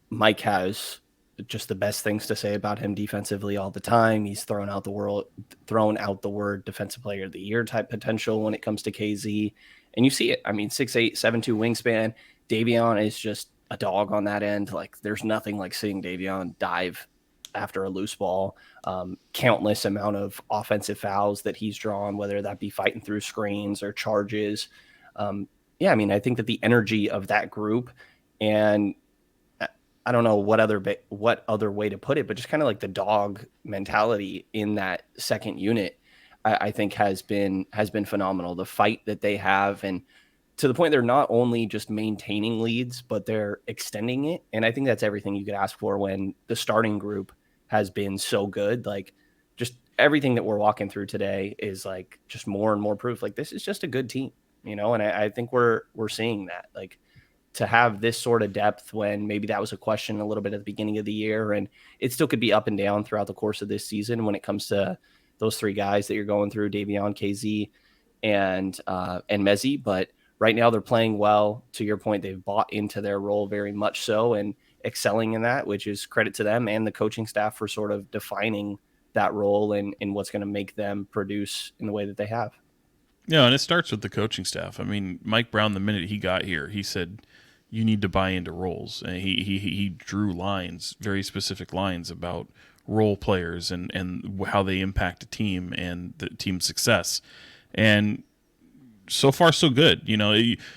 Mike has just the best things to say about him defensively all the time. He's thrown out the word defensive player of the year type potential when it comes to KZ. And you see it. I mean, 6'8", 7'2" wingspan. Davion is just a dog on that end. Like there's nothing like seeing Davion dive after a loose ball. Countless amount of offensive fouls that he's drawn, whether that be fighting through screens or charges. Yeah, I mean, I think that the energy of that group, and I don't know what other way to put it, but just kind of like the dog mentality in that second unit, I think has been phenomenal. The fight that they have, and to the point they're not only just maintaining leads, but they're extending it. And I think that's everything you could ask for when the starting group has been so good. Like just everything that we're walking through today is like just more and more proof. Like this is just a good team, you know. And I think we're seeing that. Like to have this sort of depth when maybe that was a question a little bit at the beginning of the year, and it still could be up and down throughout the course of this season when it comes to those three guys that you're going through, Davion, KZ, and Mezzi. But right now they're playing well. To your point, they've bought into their role very much so and excelling in that, which is credit to them and the coaching staff for sort of defining that role and what's going to make them produce in the way that they have. Yeah, and it starts with the coaching staff. I mean, Mike Brown, the minute he got here, he said, you need to buy into roles. And he drew lines, very specific lines about role players and how they impact a team and the team's success. And so far, so good. You know,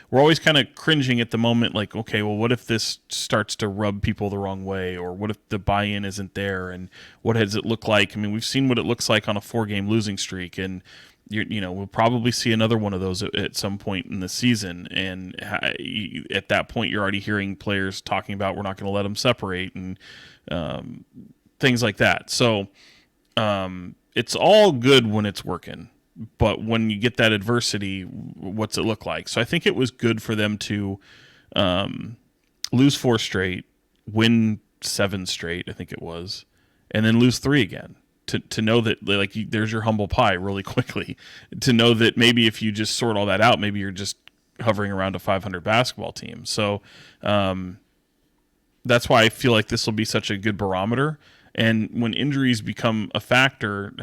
we're always kind of cringing at the moment, like, okay, well, what if this starts to rub people the wrong way? Or what if the buy-in isn't there? And what does it look like? I mean, we've seen what it looks like on a 4-game losing streak, and you know, we'll probably see another one of those at some point in the season. And at that point, you're already hearing players talking about we're not going to let them separate and things like that. So it's all good when it's working. But when you get that adversity, what's it look like? So I think it was good for them to lose 4 straight, win 7 straight, I think it was, and then lose 3 again. To know that, like, there's your humble pie really quickly. To know that maybe if you just sort all that out, maybe you're just hovering around a 500 basketball team. So that's why I feel like this will be such a good barometer. And when injuries become a factor,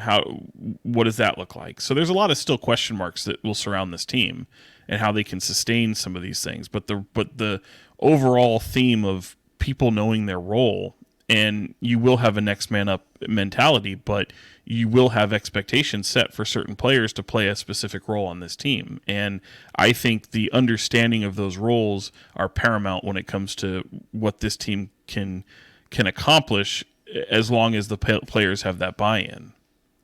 what does that look like? So there's a lot of still question marks that will surround this team and how they can sustain some of these things. But the overall theme of people knowing their role, and you will have a next man up mentality, but you will have expectations set for certain players to play a specific role on this team. And I think the understanding of those roles are paramount when it comes to what this team can accomplish, as long as the players have that buy-in.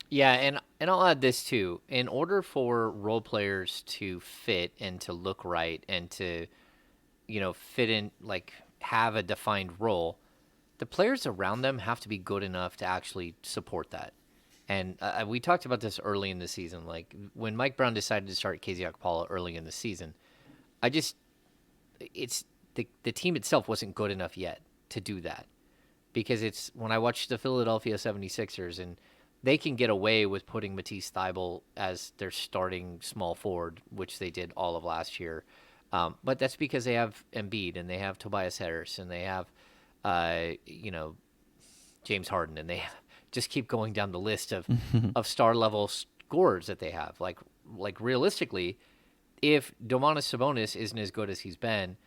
Yeah, and I'll add this too. In order for role players to fit and to look right and to, you know, fit in, like have a defined role, the players around them have to be good enough to actually support that. And we talked about this early in the season. Like when Mike Brown decided to start KZ Okpala early in the season, it's the team itself wasn't good enough yet to do that. Because it's when I watch the Philadelphia 76ers and they can get away with putting Matisse Thybulle as their starting small forward, which they did all of last year. But that's because they have Embiid and they have Tobias Harris and they have, James Harden, and they just keep going down the list of star level scorers that they have. Like realistically, if Domantas Sabonis isn't as good as he's been,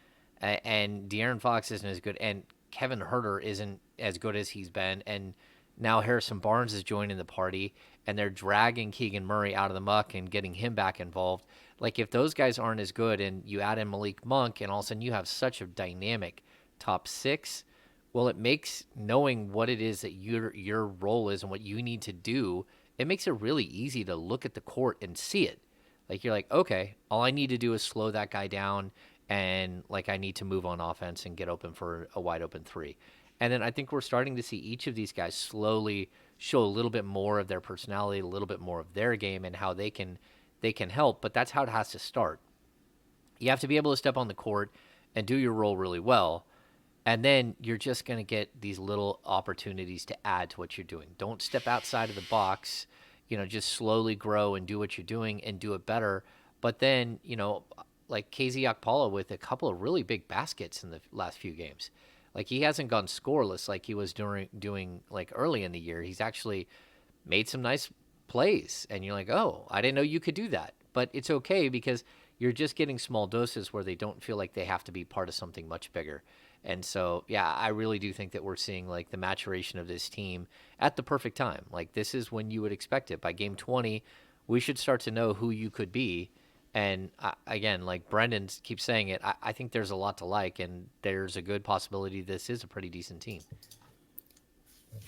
and De'Aaron Fox isn't as good, and Kevin Huerter isn't as good as he's been, and now Harrison Barnes is joining the party, and they're dragging Keegan Murray out of the muck and getting him back involved. Like, if those guys aren't as good, and you add in Malik Monk, and all of a sudden you have such a dynamic top 6, well, it makes knowing what it is that your role is and what you need to do, it makes it really easy to look at the court and see it. Like, you're like, okay, all I need to do is slow that guy down, and like I need to move on offense and get open for a wide open 3. And then I think we're starting to see each of these guys slowly show a little bit more of their personality, a little bit more of their game, and how they can help. But that's how it has to start. You have to be able to step on the court and do your role really well, and then you're just going to get these little opportunities to add to what you're doing. Don't step outside of the box. Just slowly grow and do what you're doing and do it better. But then, like KZ Okpala with a couple of really big baskets in the last few games. Like, he hasn't gone scoreless like he was doing like early in the year. He's actually made some nice plays, and you're like, oh, I didn't know you could do that. But it's okay because you're just getting small doses where they don't feel like they have to be part of something much bigger. And so, yeah, I really do think that we're seeing like the maturation of this team at the perfect time. Like this is when you would expect it. By game 20, we should start to know who you could be. And again, like Brendan keeps saying it, I think there's a lot to like, and there's a good possibility this is a pretty decent team.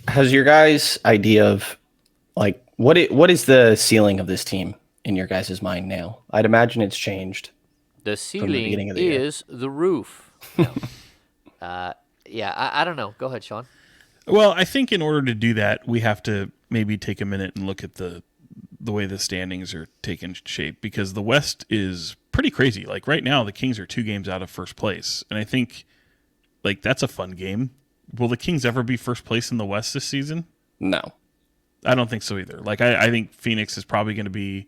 Has your guys' idea of like what is the ceiling of this team in your guys' mind now? I'd imagine it's changed. The ceiling beginning of the year. is the roof. No. Yeah, I don't know. Go ahead, Sean. Well, I think in order to do that, we have to maybe take a minute and look at the way the standings are taking shape, because the West is pretty crazy. Like right now, the Kings are 2 games out of first place, and I think like that's a fun game. Will the Kings ever be first place in the West this season? No. I don't think so either. Like I think Phoenix is probably going to be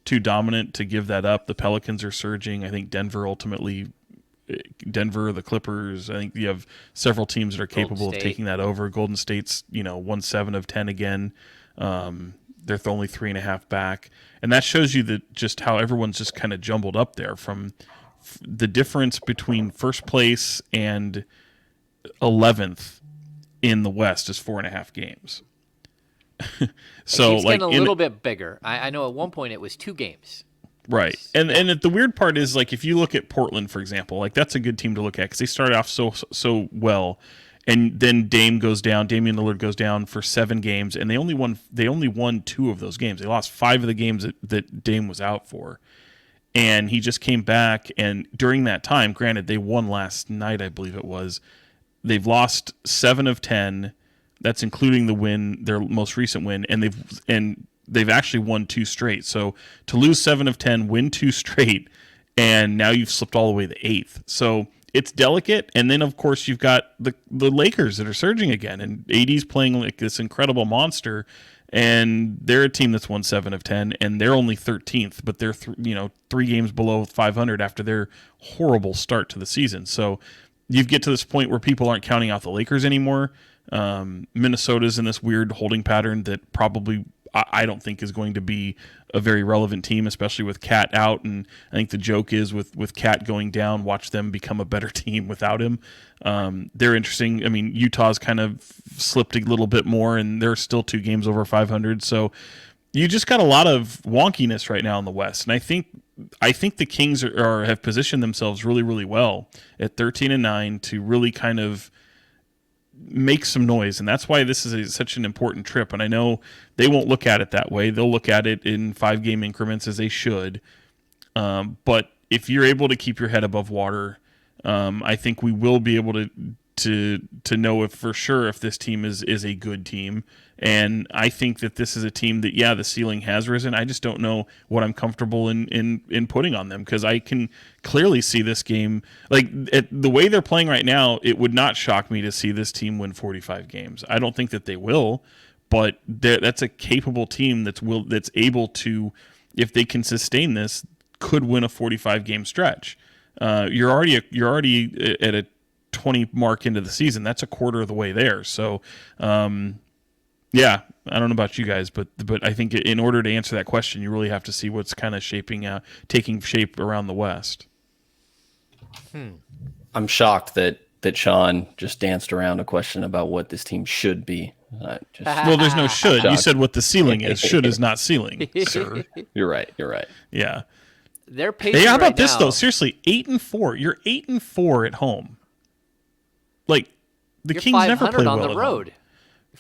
too dominant to give that up. The Pelicans are surging. I think Denver, the Clippers. I think you have several teams that are capable of taking that over. Golden State's, won 7 of 10 again. They're only 3.5 back, and that shows you that just how everyone's just kind of jumbled up there. From the difference between first place and 11th in the West is 4.5 games. So it's getting a little bit bigger. I know at one point it was 2 games. Right. And the weird part is, like, if you look at Portland, for example, like that's a good team to look at because they started off so well, and then Damian Lillard goes down for 7 games, and they only won 2 of those games. They lost 5 of the games that Dame was out for. And he just came back, and during that time, granted, they won last night, I believe it was. They've lost 7 of 10. That's including the win, their most recent win, and they've actually won 2 straight. So to lose 7 of 10, win 2 straight, and now you've slipped all the way to 8th. So it's delicate. And then, of course, you've got the Lakers that are surging again, and AD's playing like this incredible monster, and they're a team that's won 7 of 10, and they're only 13th, but they're 3 games below 500 after their horrible start to the season. So you get to this point where people aren't counting out the Lakers anymore. Minnesota's in this weird holding pattern that probably I don't think is going to be a very relevant team, especially with Cat out. And I think the joke is with Cat going down, watch them become a better team without him. They're interesting. I mean, Utah's kind of slipped a little bit more, and they're still 2 games over 500. So you just got a lot of wonkiness right now in the West. And I think the Kings have positioned themselves really, really well at 13-9 to really kind of make some noise, and that's why this is such an important trip. And I know they won't look at it that way. They'll look at it in 5-game increments, as they should. But if you're able to keep your head above water, I think we will be able to know if for sure if this team is a good team. And I think that this is a team that, the ceiling has risen. I just don't know what I'm comfortable in putting on them, because I can clearly see this game. Like, the way they're playing right now, it would not shock me to see this team win 45 games. I don't think that they will, but that's a capable team that's able to, if they can sustain this, could win a 45-game stretch. You're already at a 20 mark into the season. That's a quarter of the way there. So, yeah, I don't know about you guys, but I think in order to answer that question, you really have to see what's kind of taking shape around the West. I'm shocked that Sean just danced around a question about what this team should be. Well, there's no should. You said what the ceiling is. Should is not ceiling, sir. You're right. Yeah. They're pacing. Hey, how about right this now. though? Seriously, 8-4. You're 8-4 at home. Like the You're Kings never 500 play on well the at road. home.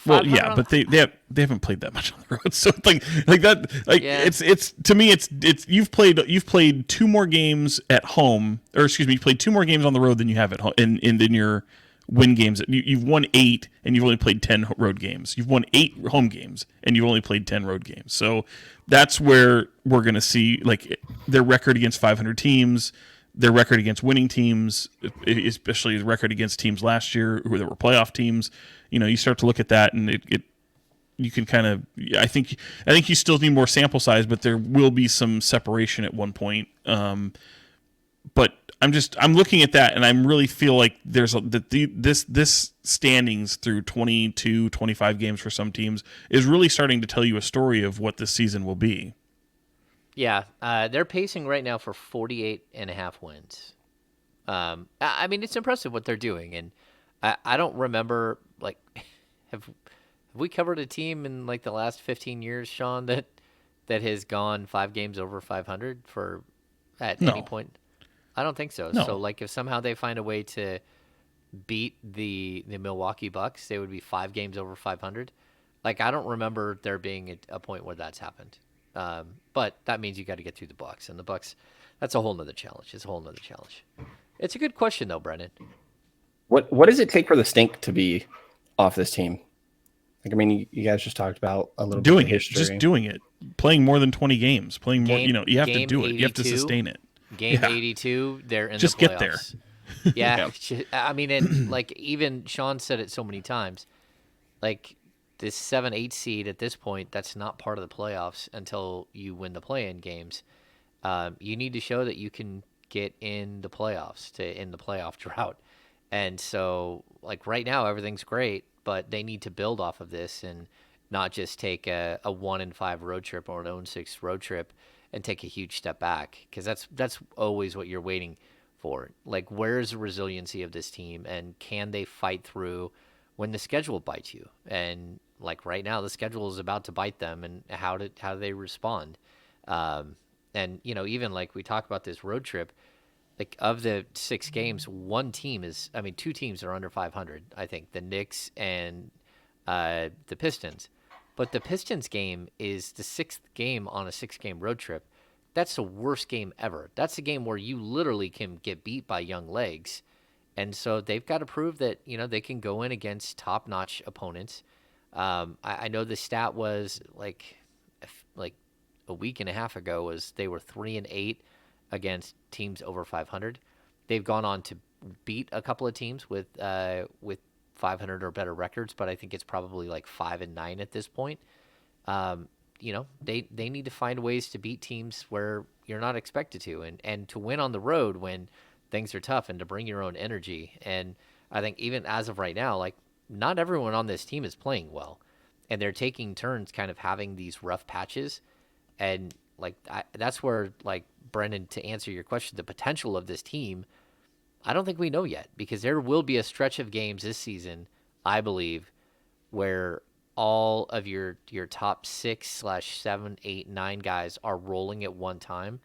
Well, 500 yeah, on- but they haven't played that much on the road. So like that, like Yeah. it's to me it's you've played 2 more games at home, or excuse me, you played 2 more games on the road than you have at home in your win games. You've won 8 and you've only played 10 road games. You've won 8 home games and you've only played 10 road games. So that's where we're going to see like their record against 500 teams, their record against winning teams, especially the record against teams last year that were playoff teams. You start to look at that, and you can kind of. I think you still need more sample size, but there will be some separation at one point. But I'm looking at that, and I really feel like this standings through 22, 25 games for some teams is really starting to tell you a story of what this season will be. Yeah, they're pacing right now for 48.5 wins. I mean, it's impressive what they're doing, and I don't remember like have we covered a team in like the last 15 years, Sean, that has gone 5 games over 500 for at any No, point? I don't think so. So no. like if somehow they find a way to beat the Milwaukee Bucks, they would be 5 games over 500. Like I don't remember there being a point where that's happened. But that means you got to get through the Bucks, and the Bucks, that's a whole nother challenge. It's a whole nother challenge. It's a good question though, Brennan. What does it take for the stink to be off this team? Like, I mean, you guys just talked about a little bit Doing of it, history. just doing it, playing more than 20 games, playing more. Game You have to game do it. You have to 82, sustain it. Game Yeah. 82, they're in Just the get there. playoffs. Yeah, I mean, and like even Sean said it so many times. Like this 7-8 seed at this point, that's not part of the playoffs until you win the play-in games. You need to show that you can get in the playoffs to end the playoff drought. And so, like right now, everything's great, but they need to build off of this and not just take a 1-5 road trip or an 0-6 road trip and take a huge step back, because that's always what you're waiting for. Like, where's the resiliency of this team, and can they fight through when the schedule bites you? And like right now, the schedule is about to bite them, and how do they respond? And even like we talk about this road trip, like of the 6 games, two teams are under 500. I think the Knicks and the Pistons, but the Pistons game is the 6th game on a 6-game road trip. That's the worst game ever. That's a game where you literally can get beat by young legs, and so they've got to prove that they can go in against top-notch opponents. I know the stat was like a week and a half ago was they were 3-8 against teams over 500. They've gone on to beat a couple of teams with 500 or better records, but I think it's probably like 5-9 at this point. They need to find ways to beat teams where you're not expected to, and to win on the road when things are tough, and to bring your own energy. And I think even as of right now, like not everyone on this team is playing well, and they're taking turns kind of having these rough patches. And like that's where, like, Brendan, to answer your question, the potential of this team, I don't think we know yet, because there will be a stretch of games this season, I believe, where all of your top 6/7, 8, 9 guys are rolling at one time,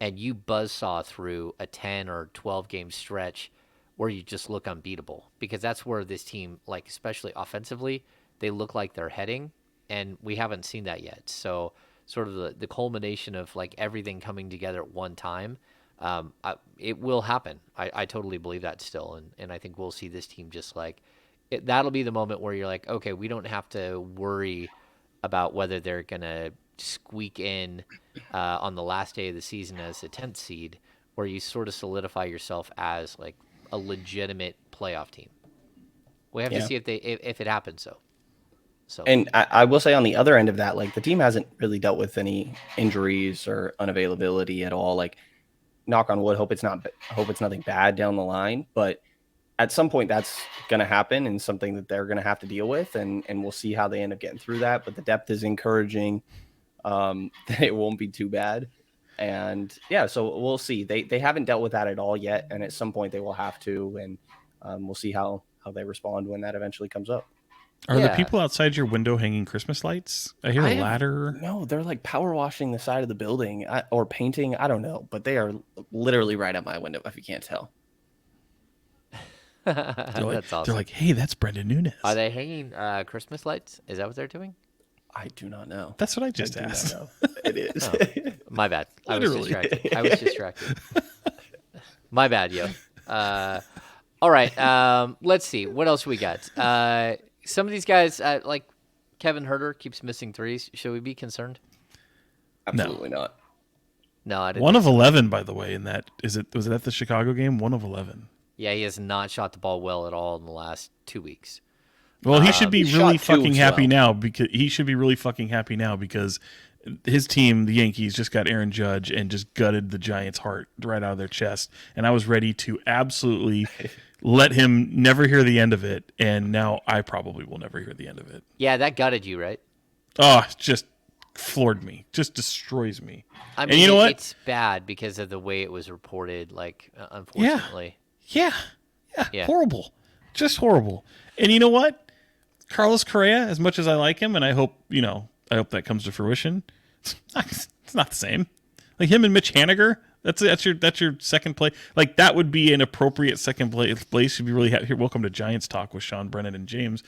and you buzzsaw through a 10 or 12 game stretch where you just look unbeatable, because that's where this team, like especially offensively, they look like they're heading, and we haven't seen that yet. So sort of the culmination of like everything coming together at one time, it will happen. I totally believe that still, and I think we'll see this team just like that'll be the moment where you're like, okay, we don't have to worry about whether they're gonna squeak in on the last day of the season as a 10th seed, where you sort of solidify yourself as like a legitimate playoff team. We have to see if it happens. So And I will say on the other end of that, like the team hasn't really dealt with any injuries or unavailability at all. Like, knock on wood, hope it's nothing bad down the line. But at some point, that's going to happen, and something that they're going to have to deal with. And we'll see how they end up getting through that. But the depth is encouraging. That it won't be too bad. And yeah, so we'll see. They haven't dealt with that at all yet, and at some point they will have to. And we'll see how they respond when that eventually comes up. Are the people outside your window hanging Christmas lights? I hear a ladder. No, they're like power washing the side of the building or painting. I don't know, but they are literally right at my window, if you can't tell. That's awesome. They're like, hey, that's Brenden Nunes. Are they hanging Christmas lights? Is that what they're doing? I do not know. That's what I just asked. It is. Oh, my bad. I was distracted. My bad, yo. All right. Let's see. What else we got? Some of these guys, like Kevin Huerter, keeps missing threes. Should we be concerned? Absolutely not. No, I didn't. 1 of 11, by the way. In that, was it at the Chicago game? 1 of 11. Yeah, he has not shot the ball well at all in the last 2 weeks. Well, he should be really fucking happy well. now, because his team, the Yankees, just got Aaron Judge and just gutted the Giants' heart right out of their chest. And I was ready to absolutely let him never hear the end of it. And now I probably will never hear the end of it. Yeah, that gutted you, right? Oh, just floored me, just destroys me. I And mean, you know what? it's bad because of the way it was reported. Like, Yeah, unfortunately, yeah, yeah. horrible, just horrible. And you know what? Carlos Correa, as much as I like him, and I hope that comes to fruition. It's not the same. Like him and Mitch Haniger, that's your second play. Like that would be an appropriate second place. You'd be really happy. Here, welcome to Giants Talk with Sean, Brennan, and James.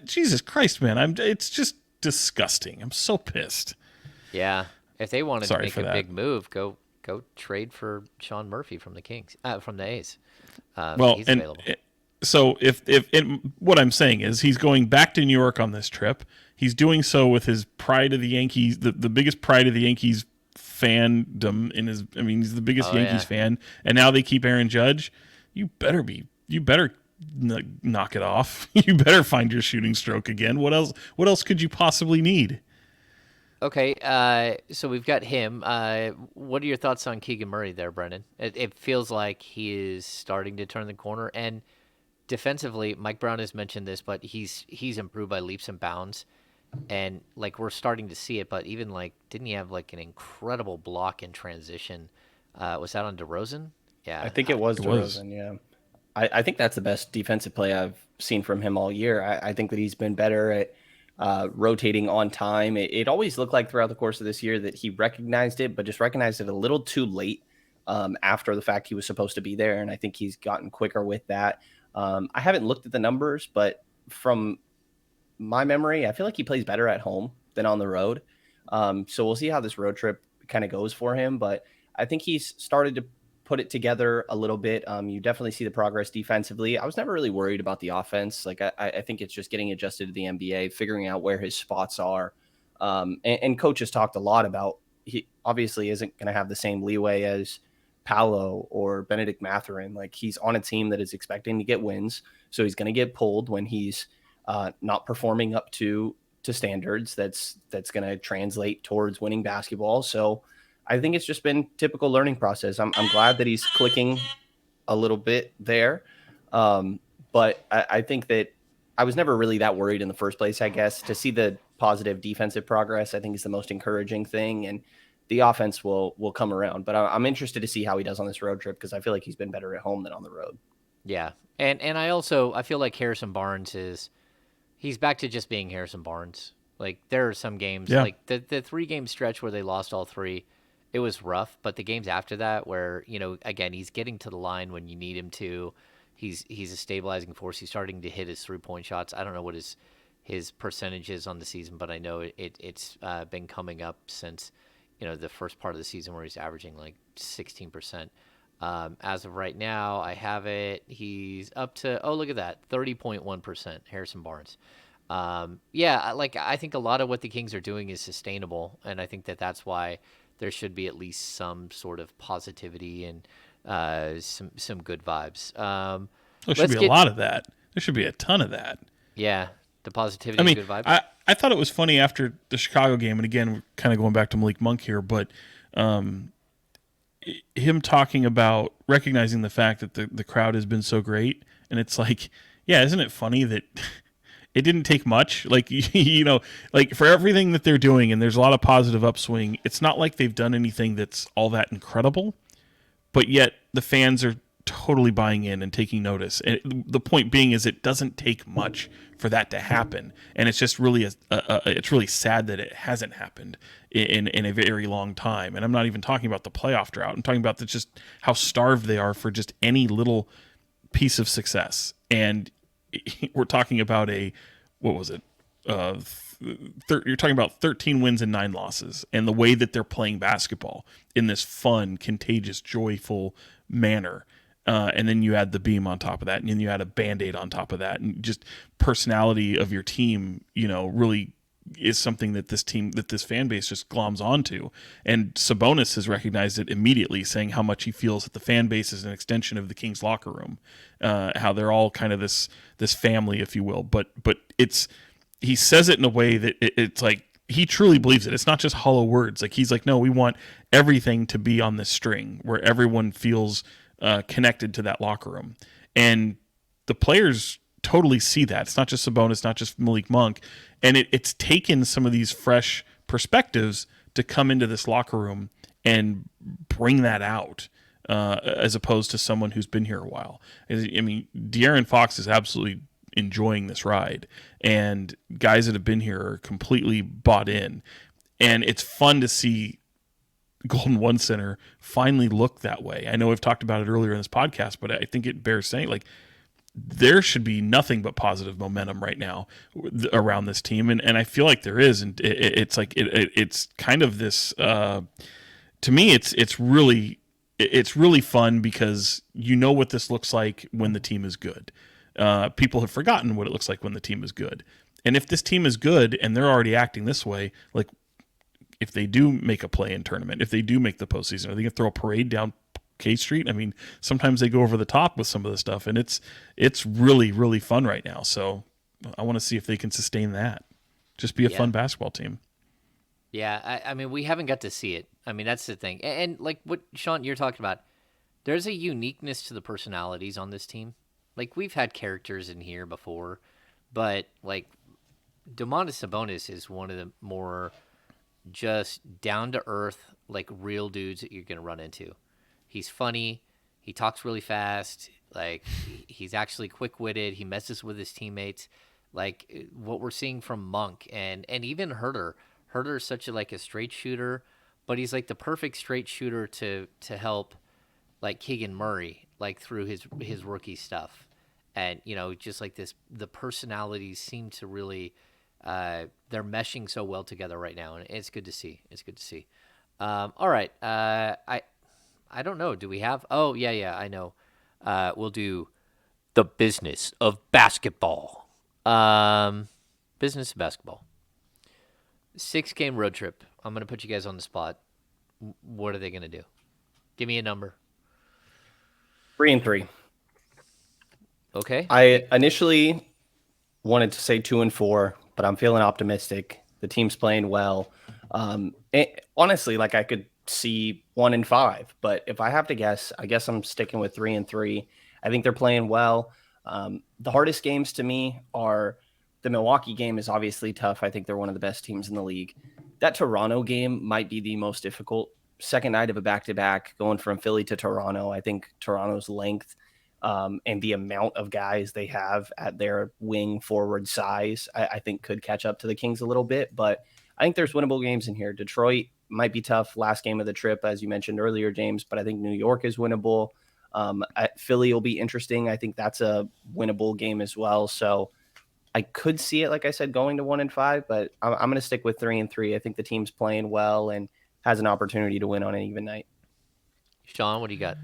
Jesus Christ, man! It's just disgusting. I'm so pissed. Yeah, if they wanted to Sorry make for a that. big move, go trade for Sean Murphy from the Kings, from the A's. Well, He's and available. so if what I'm saying is he's going back to New York on this trip. He's doing so with his pride of the Yankees, the biggest pride of the Yankees fandom in his. I mean, he's the biggest Oh, Yankees yeah. fan, and now they keep Aaron Judge. You better knock it off. You better find your shooting stroke again. What else? What else could you possibly need? Okay, so we've got him. What are your thoughts on Keegan Murray there, Brendan? It feels like he is starting to turn the corner, and defensively, Mike Brown has mentioned this, but he's improved by leaps and bounds, and like we're starting to see it. But even like, didn't he have like an incredible block in transition? Was that on DeRozan? I Yeah, think it was It was. DeRozan. Yeah, I think that's the best defensive play I've seen from him all year. I think that he's been better at rotating on time. It always looked like throughout the course of this year that he recognized it, but just recognized it a little too late after the fact he was supposed to be there. And I think he's gotten quicker with that. I haven't looked at the numbers, but from my memory, I feel like he plays better at home than on the road. So we'll see how this road trip kind of goes for him. But I think he's started to put it together a little bit. You definitely see the progress defensively. I was never really worried about the offense. Like I think it's just getting adjusted to the NBA, figuring out where his spots are. And coach has talked a lot about he obviously isn't going to have the same leeway as Paolo or Benedict Mathurin. Like he's on a team that is expecting to get wins, so he's going to get pulled when he's not performing up to standards. That's going to translate towards winning basketball. So I think it's just been typical learning process. I'm glad that he's clicking a little bit there. But I think that I was never really that worried in the first place, I guess. To see the positive defensive progress, I think is the most encouraging thing. And the offense will come around. But I'm interested to see how he does on this road trip because I feel like he's been better at home than on the road. yeah, and I feel like Harrison Barnes he's back to just being Harrison Barnes. Like there are some games Yeah. like the 3-game stretch where they lost all three. It was rough, but the games after that where, again, he's getting to the line when you need him to. He's a stabilizing force. He's starting to hit his 3-point shots. I don't know what his percentage is on the season, but I know it's been coming up since, the first part of the season where he's averaging like 16%. As of right now, I have it. He's up to, oh, look at that, 30.1%, Harrison Barnes. Yeah, like I think a lot of what the Kings are doing is sustainable, and I think that's why there should be at least some sort of positivity and some good vibes. There should be a lot of that. There should be a ton of that. Yeah, the positivity I mean, and good vibes. I thought it was funny after the Chicago game, and again, we're kind of going back to Malik Monk here, but him talking about recognizing the fact that the crowd has been so great, and it's like, yeah, isn't it funny that it didn't take much? Like, like for everything that they're doing, and there's a lot of positive upswing, it's not like they've done anything that's all that incredible, but yet the fans are totally buying in and taking notice. And the point being is it doesn't take much for that to happen, and it's just really it's really sad that it hasn't happened in a very long time. And I'm not even talking about the playoff drought. I'm talking about just how starved they are for just any little piece of success. And we're talking about what was it? You're talking about 13 wins and 9 losses, and the way that they're playing basketball in this fun, contagious, joyful manner. And then you add the beam on top of that, and then you add a Band-Aid on top of that, and just personality of your team, really is something that this fan base just gloms onto. And Sabonis has recognized it immediately, saying how much he feels that the fan base is an extension of the Kings locker room, how they're all kind of this family, if you will. But he says it in a way that it's like he truly believes it. It's not just hollow words. Like he's like, no, we want everything to be on this string where everyone feels connected to that locker room. And the players totally see that. It's not just Sabonis, not just Malik Monk. And it's taken some of these fresh perspectives to come into this locker room and bring that out, as opposed to someone who's been here a while. I mean, De'Aaron Fox is absolutely enjoying this ride, and guys that have been here are completely bought in. And it's fun to see Golden One Center finally look that way. I know we've talked about it earlier in this podcast, but I think it bears saying, like, there should be nothing but positive momentum right now around this team, and I feel like there is, and it's like it's kind of this. To me, it's really fun because you know what this looks like when the team is good. People have forgotten what it looks like when the team is good, and if this team is good and they're already acting this way, like if they do make a play-in tournament, if they do make the postseason, are they gonna throw a parade down K Street? I mean, sometimes they go over the top with some of the stuff, and it's really, really fun right now. So I want to see if they can sustain that. Just be a fun basketball team. Yeah, I mean, we haven't got to see it. I mean, that's the thing. And like what, Sean, you're talking about, there's a uniqueness to the personalities on this team. Like, we've had characters in here before, but like Domantas Sabonis is one of the more just down-to-earth, like real dudes that you're going to run into. He's funny. He talks really fast. Like, he's actually quick-witted. He messes with his teammates. Like what we're seeing from Monk and even Huerter. Huerter is such a straight shooter, but he's like the perfect straight shooter to help like Keegan Murray like through his rookie stuff. And just like this, the personalities seem to really they're meshing so well together right now, and it's good to see. It's good to see. All right, I don't know. Do we have? Oh, yeah, I know. We'll do the business of basketball. Business of basketball. 6-game road trip. I'm going to put you guys on the spot. What are they going to do? Give me a number. 3-3. Okay. I initially wanted to say 2-4, but I'm feeling optimistic. The team's playing well. Honestly, like I could see 1-5, but if I have to guess, I guess I'm sticking with 3-3. I think they're playing well. The hardest games to me are the Milwaukee game is obviously tough. I think they're one of the best teams in the league. That Toronto game might be the most difficult. Second night of a back-to-back, going from Philly to Toronto. I think Toronto's length and the amount of guys they have at their wing forward size, I think could catch up to the Kings a little bit. But I think there's winnable games in here. Detroit might be tough. Last game of the trip, as you mentioned earlier, James, but I think New York is winnable. Philly will be interesting. I think that's a winnable game as well. So I could see it, like I said, going to 1-5, but I'm going to stick with 3-3. I think the team's playing well and has an opportunity to win on an even night. Sean, what do you got?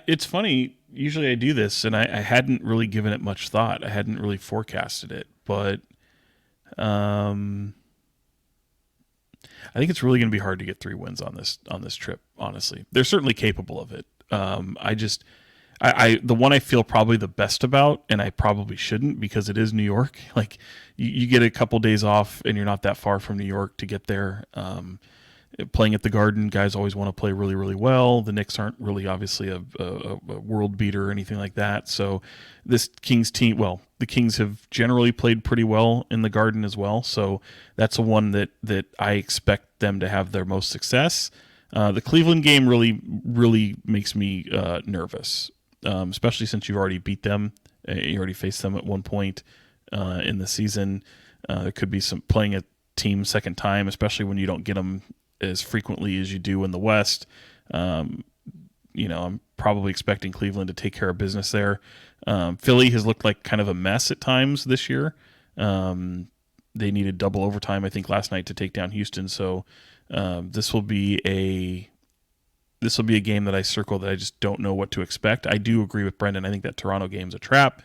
It's funny. Usually I do this, and I hadn't really given it much thought. I hadn't really forecasted it, but I think it's really going to be hard to get 3 wins on this trip. Honestly, they're certainly capable of it. The one I feel probably the best about, and I probably shouldn't because it is New York. Like you get a couple days off, and you're not that far from New York to get there. Playing at the Garden, guys always want to play really, really well. The Knicks aren't really obviously a world beater or anything like that. So this Kings team, well, the Kings have generally played pretty well in the Garden as well. So that's a one that I expect them to have their most success. The Cleveland game really makes me nervous, especially since you've already beat them. You already faced them at one point in the season. There could be some playing a team second time, especially when you don't get them as frequently as you do in the West. I'm probably expecting Cleveland to take care of business there. Philly has looked like kind of a mess at times this year. They needed double overtime, I think, last night to take down Houston. So this will be a game that I circle that I just don't know what to expect. I do agree with Brenden. I think that Toronto game's a trap.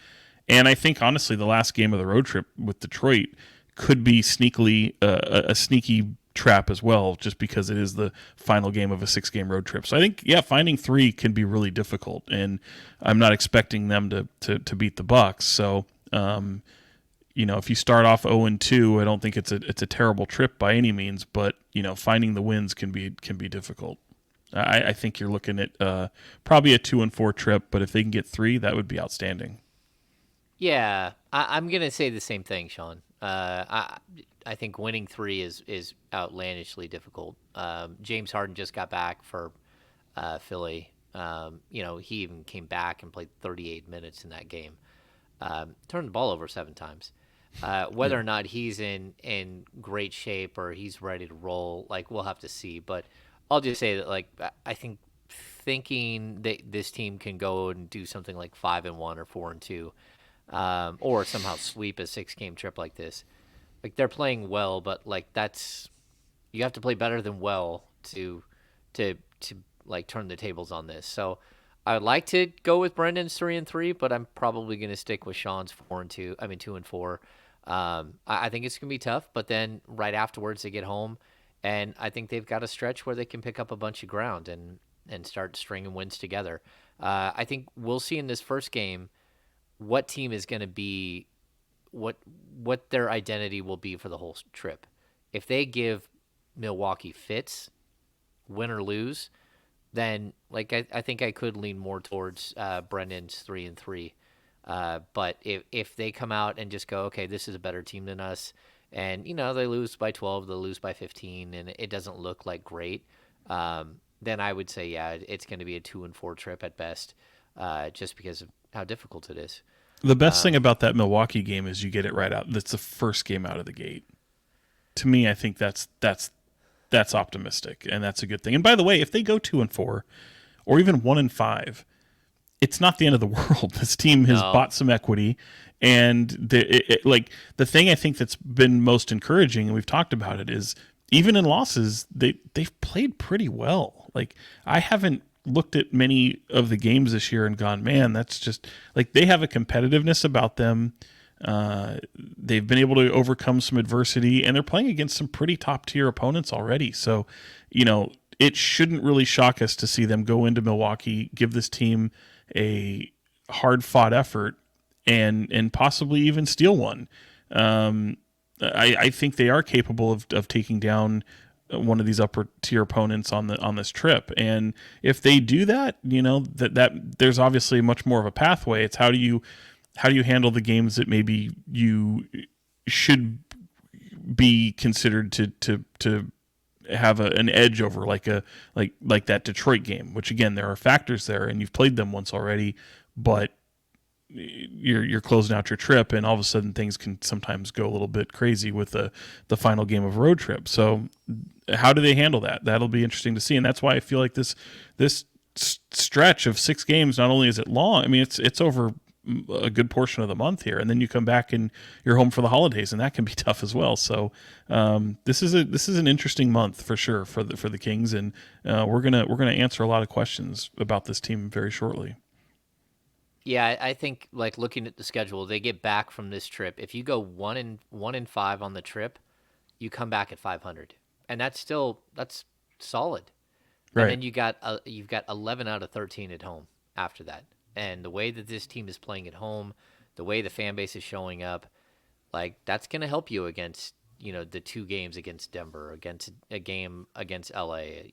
And I think, honestly, the last game of the road trip with Detroit could be sneakily a sneaky trap as well, just because it is the final game of a 6-game road trip. So I think, finding 3 can be really difficult, and I'm not expecting them to beat the Bucks. So, if you start off 0-2, I don't think it's a terrible trip by any means, but finding the wins can be difficult. I think you're looking at probably a 2-4 trip, but if they can get 3, that would be outstanding. Yeah, I'm gonna say the same thing, Sean. I think winning 3 is outlandishly difficult. James Harden just got back for Philly. He even came back and played 38 minutes in that game. Turned the ball over 7 times. Whether or not he's in great shape or he's ready to roll, like, we'll have to see. But I'll just say that, like, I think thinking that this team can go and do something like 5-1 or 4-2, or somehow sweep a 6-game trip like this, like, they're playing well, but like you have to play better than well to like turn the tables on this. So I would like to go with Brendan's 3-3, but I'm probably going to stick with Sean's 4-2. I mean 2-4. I think it's going to be tough, but then right afterwards they get home, and I think they've got a stretch where they can pick up a bunch of ground and start stringing wins together. I think we'll see in this first game what team is going to be, what their identity will be for the whole trip. If they give Milwaukee fits, win or lose, then like I think I could lean more towards Brendan's 3-3. But if they come out and just go, okay, this is a better team than us, and they lose by 12, they lose by 15, and it doesn't look like great, then I would say, yeah, it's going to be a 2-4 trip at best, just because of how difficult it is. The best thing about that Milwaukee game is you get it right out. That's the first game out of the gate. To me, I think that's optimistic, and that's a good thing. And by the way, if they go 2-4, or even 1-5, it's not the end of the world. This team has bought some equity, and the thing I think that's been most encouraging, and we've talked about it, is even in losses, they've played pretty well. Like, I haven't looked at many of the games this year and gone, man, that's just like, they have a competitiveness about them. They've been able to overcome some adversity, and they're playing against some pretty top tier opponents already. So, it shouldn't really shock us to see them go into Milwaukee, give this team a hard fought effort, and possibly even steal one. I think they are capable of taking down one of these upper tier opponents on this trip. And if they do that, that there's obviously much more of a pathway. It's how do you handle the games that maybe you should be considered to have an edge over, like that Detroit game, which again, there are factors there, and you've played them once already, but you're closing out your trip, and all of a sudden things can sometimes go a little bit crazy with the final game of a road trip. So how do they handle that? That'll be interesting to see. And that's why I feel like this stretch of 6 games, not only is it long, I mean, it's over a good portion of the month here, and then you come back and you're home for the holidays, and that can be tough as well. So this is an interesting month for sure for the Kings, and we're gonna answer a lot of questions about this team very shortly. Yeah, I think, like, looking at the schedule, they get back from this trip. If you go 1-5 on the trip, you come back at 500, and that's solid. Right. And then you've got 11 out of 13 at home after that. And the way that this team is playing at home, the way the fan base is showing up, like, that's going to help you against, the 2 games against Denver, against a game against LA.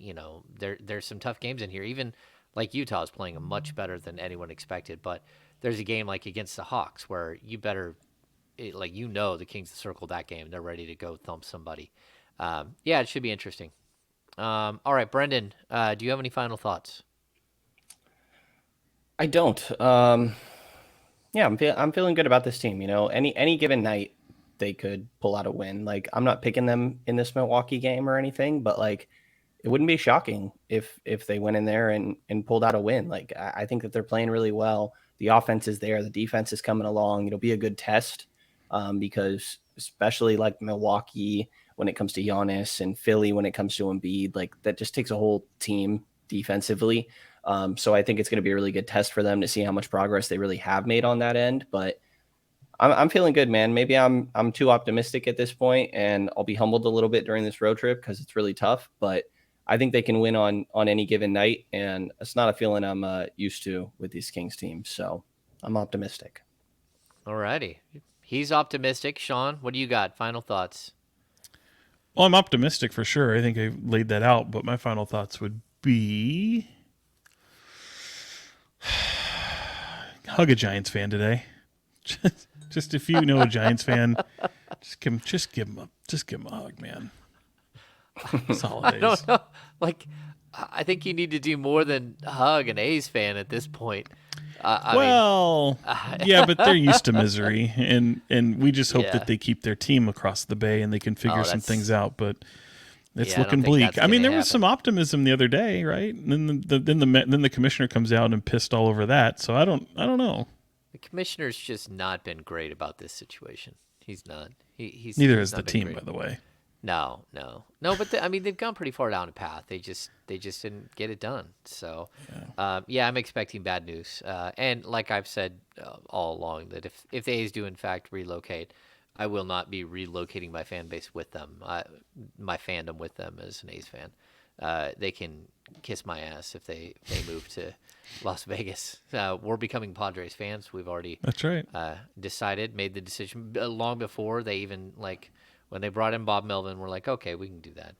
There's some tough games in here. Even like Utah is playing much better than anyone expected, but there's a game like against the Hawks where you better, the Kings have circled that game. They're ready to go thump somebody. Yeah, it should be interesting. All right, Brendan, do you have any final thoughts? I don't. Yeah, I'm feeling good about this team. Any given night they could pull out a win. Like, I'm not picking them in this Milwaukee game or anything, but like, it wouldn't be shocking if they went in there and pulled out a win. Like, I think that they're playing really well. The offense is there. The defense is coming along. It'll be a good test, because especially like Milwaukee when it comes to Giannis, and Philly when it comes to Embiid, like, that just takes a whole team defensively. So I think it's going to be a really good test for them to see how much progress they really have made on that end. But I'm feeling good, man. Maybe I'm too optimistic at this point, and I'll be humbled a little bit during this road trip because it's really tough. But I think they can win on any given night, and it's not a feeling I'm used to with these Kings teams. So I'm optimistic. All righty. He's optimistic. Sean, what do you got? Final thoughts? Well, I'm optimistic for sure. I think I laid that out, but my final thoughts would be hug a Giants fan today. Just if you know a Giants fan, Just give him a hug, man. It's I holidays. don't know. Like, I think you need to do more than hug an A's fan at this point. I Well, yeah, but they're used to misery, and we just hope Yeah. that they keep their team across the bay and they can figure some that's- things out. But it's Yeah, I don't looking think bleak. that's I mean, gonna there was some optimism the other day, right? And then the commissioner comes out and pissed all over that. So I don't know. the commissioner's just not been great about this situation. He's not. He's Neither he's is the not been team, great. by the way. No. But I mean, they've gone pretty far down the path. They just didn't get it done. So, yeah, I'm expecting bad news. And like I've said all along, that if the A's do in fact relocate, I will not be relocating my fan base with them. My fandom with them as an A's fan. They can kiss my ass if they move to Las Vegas. We're becoming Padres fans. We've already That's right. made the decision long before they even when they brought in Bob Melvin. We're like, okay, we can do that.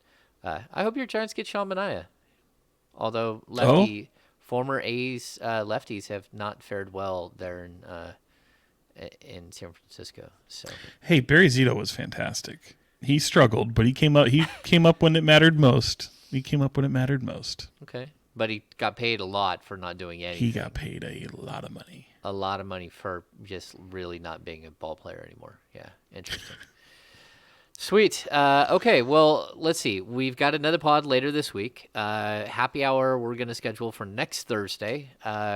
I hope your Giants get Sean Manaea. Although former A's lefties have not fared well there in San Francisco. So Hey, Barry Zito was fantastic. He struggled, but he came up. He came up when it mattered most. okay, but he got paid a lot for not doing anything. He got paid a lot of money. A lot of money for just really not being a ball player anymore. Yeah, interesting. Sweet. Okay, well, let's see. We've got another pod later this week. Happy hour we're going to schedule for next Thursday,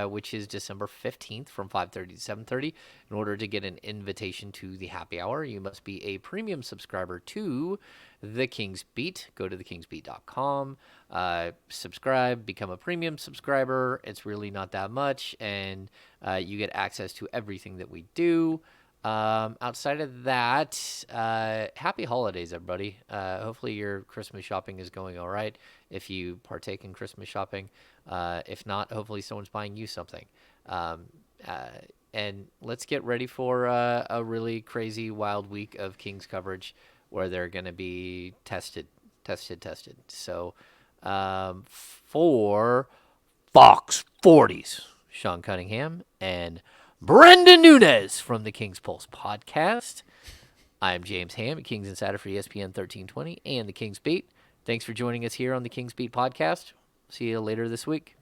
which is December 15th from 5:30 to 7:30. In order to get an invitation to the happy hour, you must be a premium subscriber to The King's Beat. Go to thekingsbeat.com, subscribe, become a premium subscriber. It's really not that much, and you get access to everything that we do. Outside of that, happy holidays, everybody. Hopefully your Christmas shopping is going all right if you partake in Christmas shopping. If not, hopefully someone's buying you something. And let's get ready for a really crazy, wild week of Kings coverage where they're going to be tested. So for Fox 40s, Sean Cunningham and Brenden Nunes from the King's Pulse podcast. I'm James Ham, Kings Insider for ESPN 1320 and the King's Beat. Thanks for joining us here on the King's Beat podcast. See you later this week.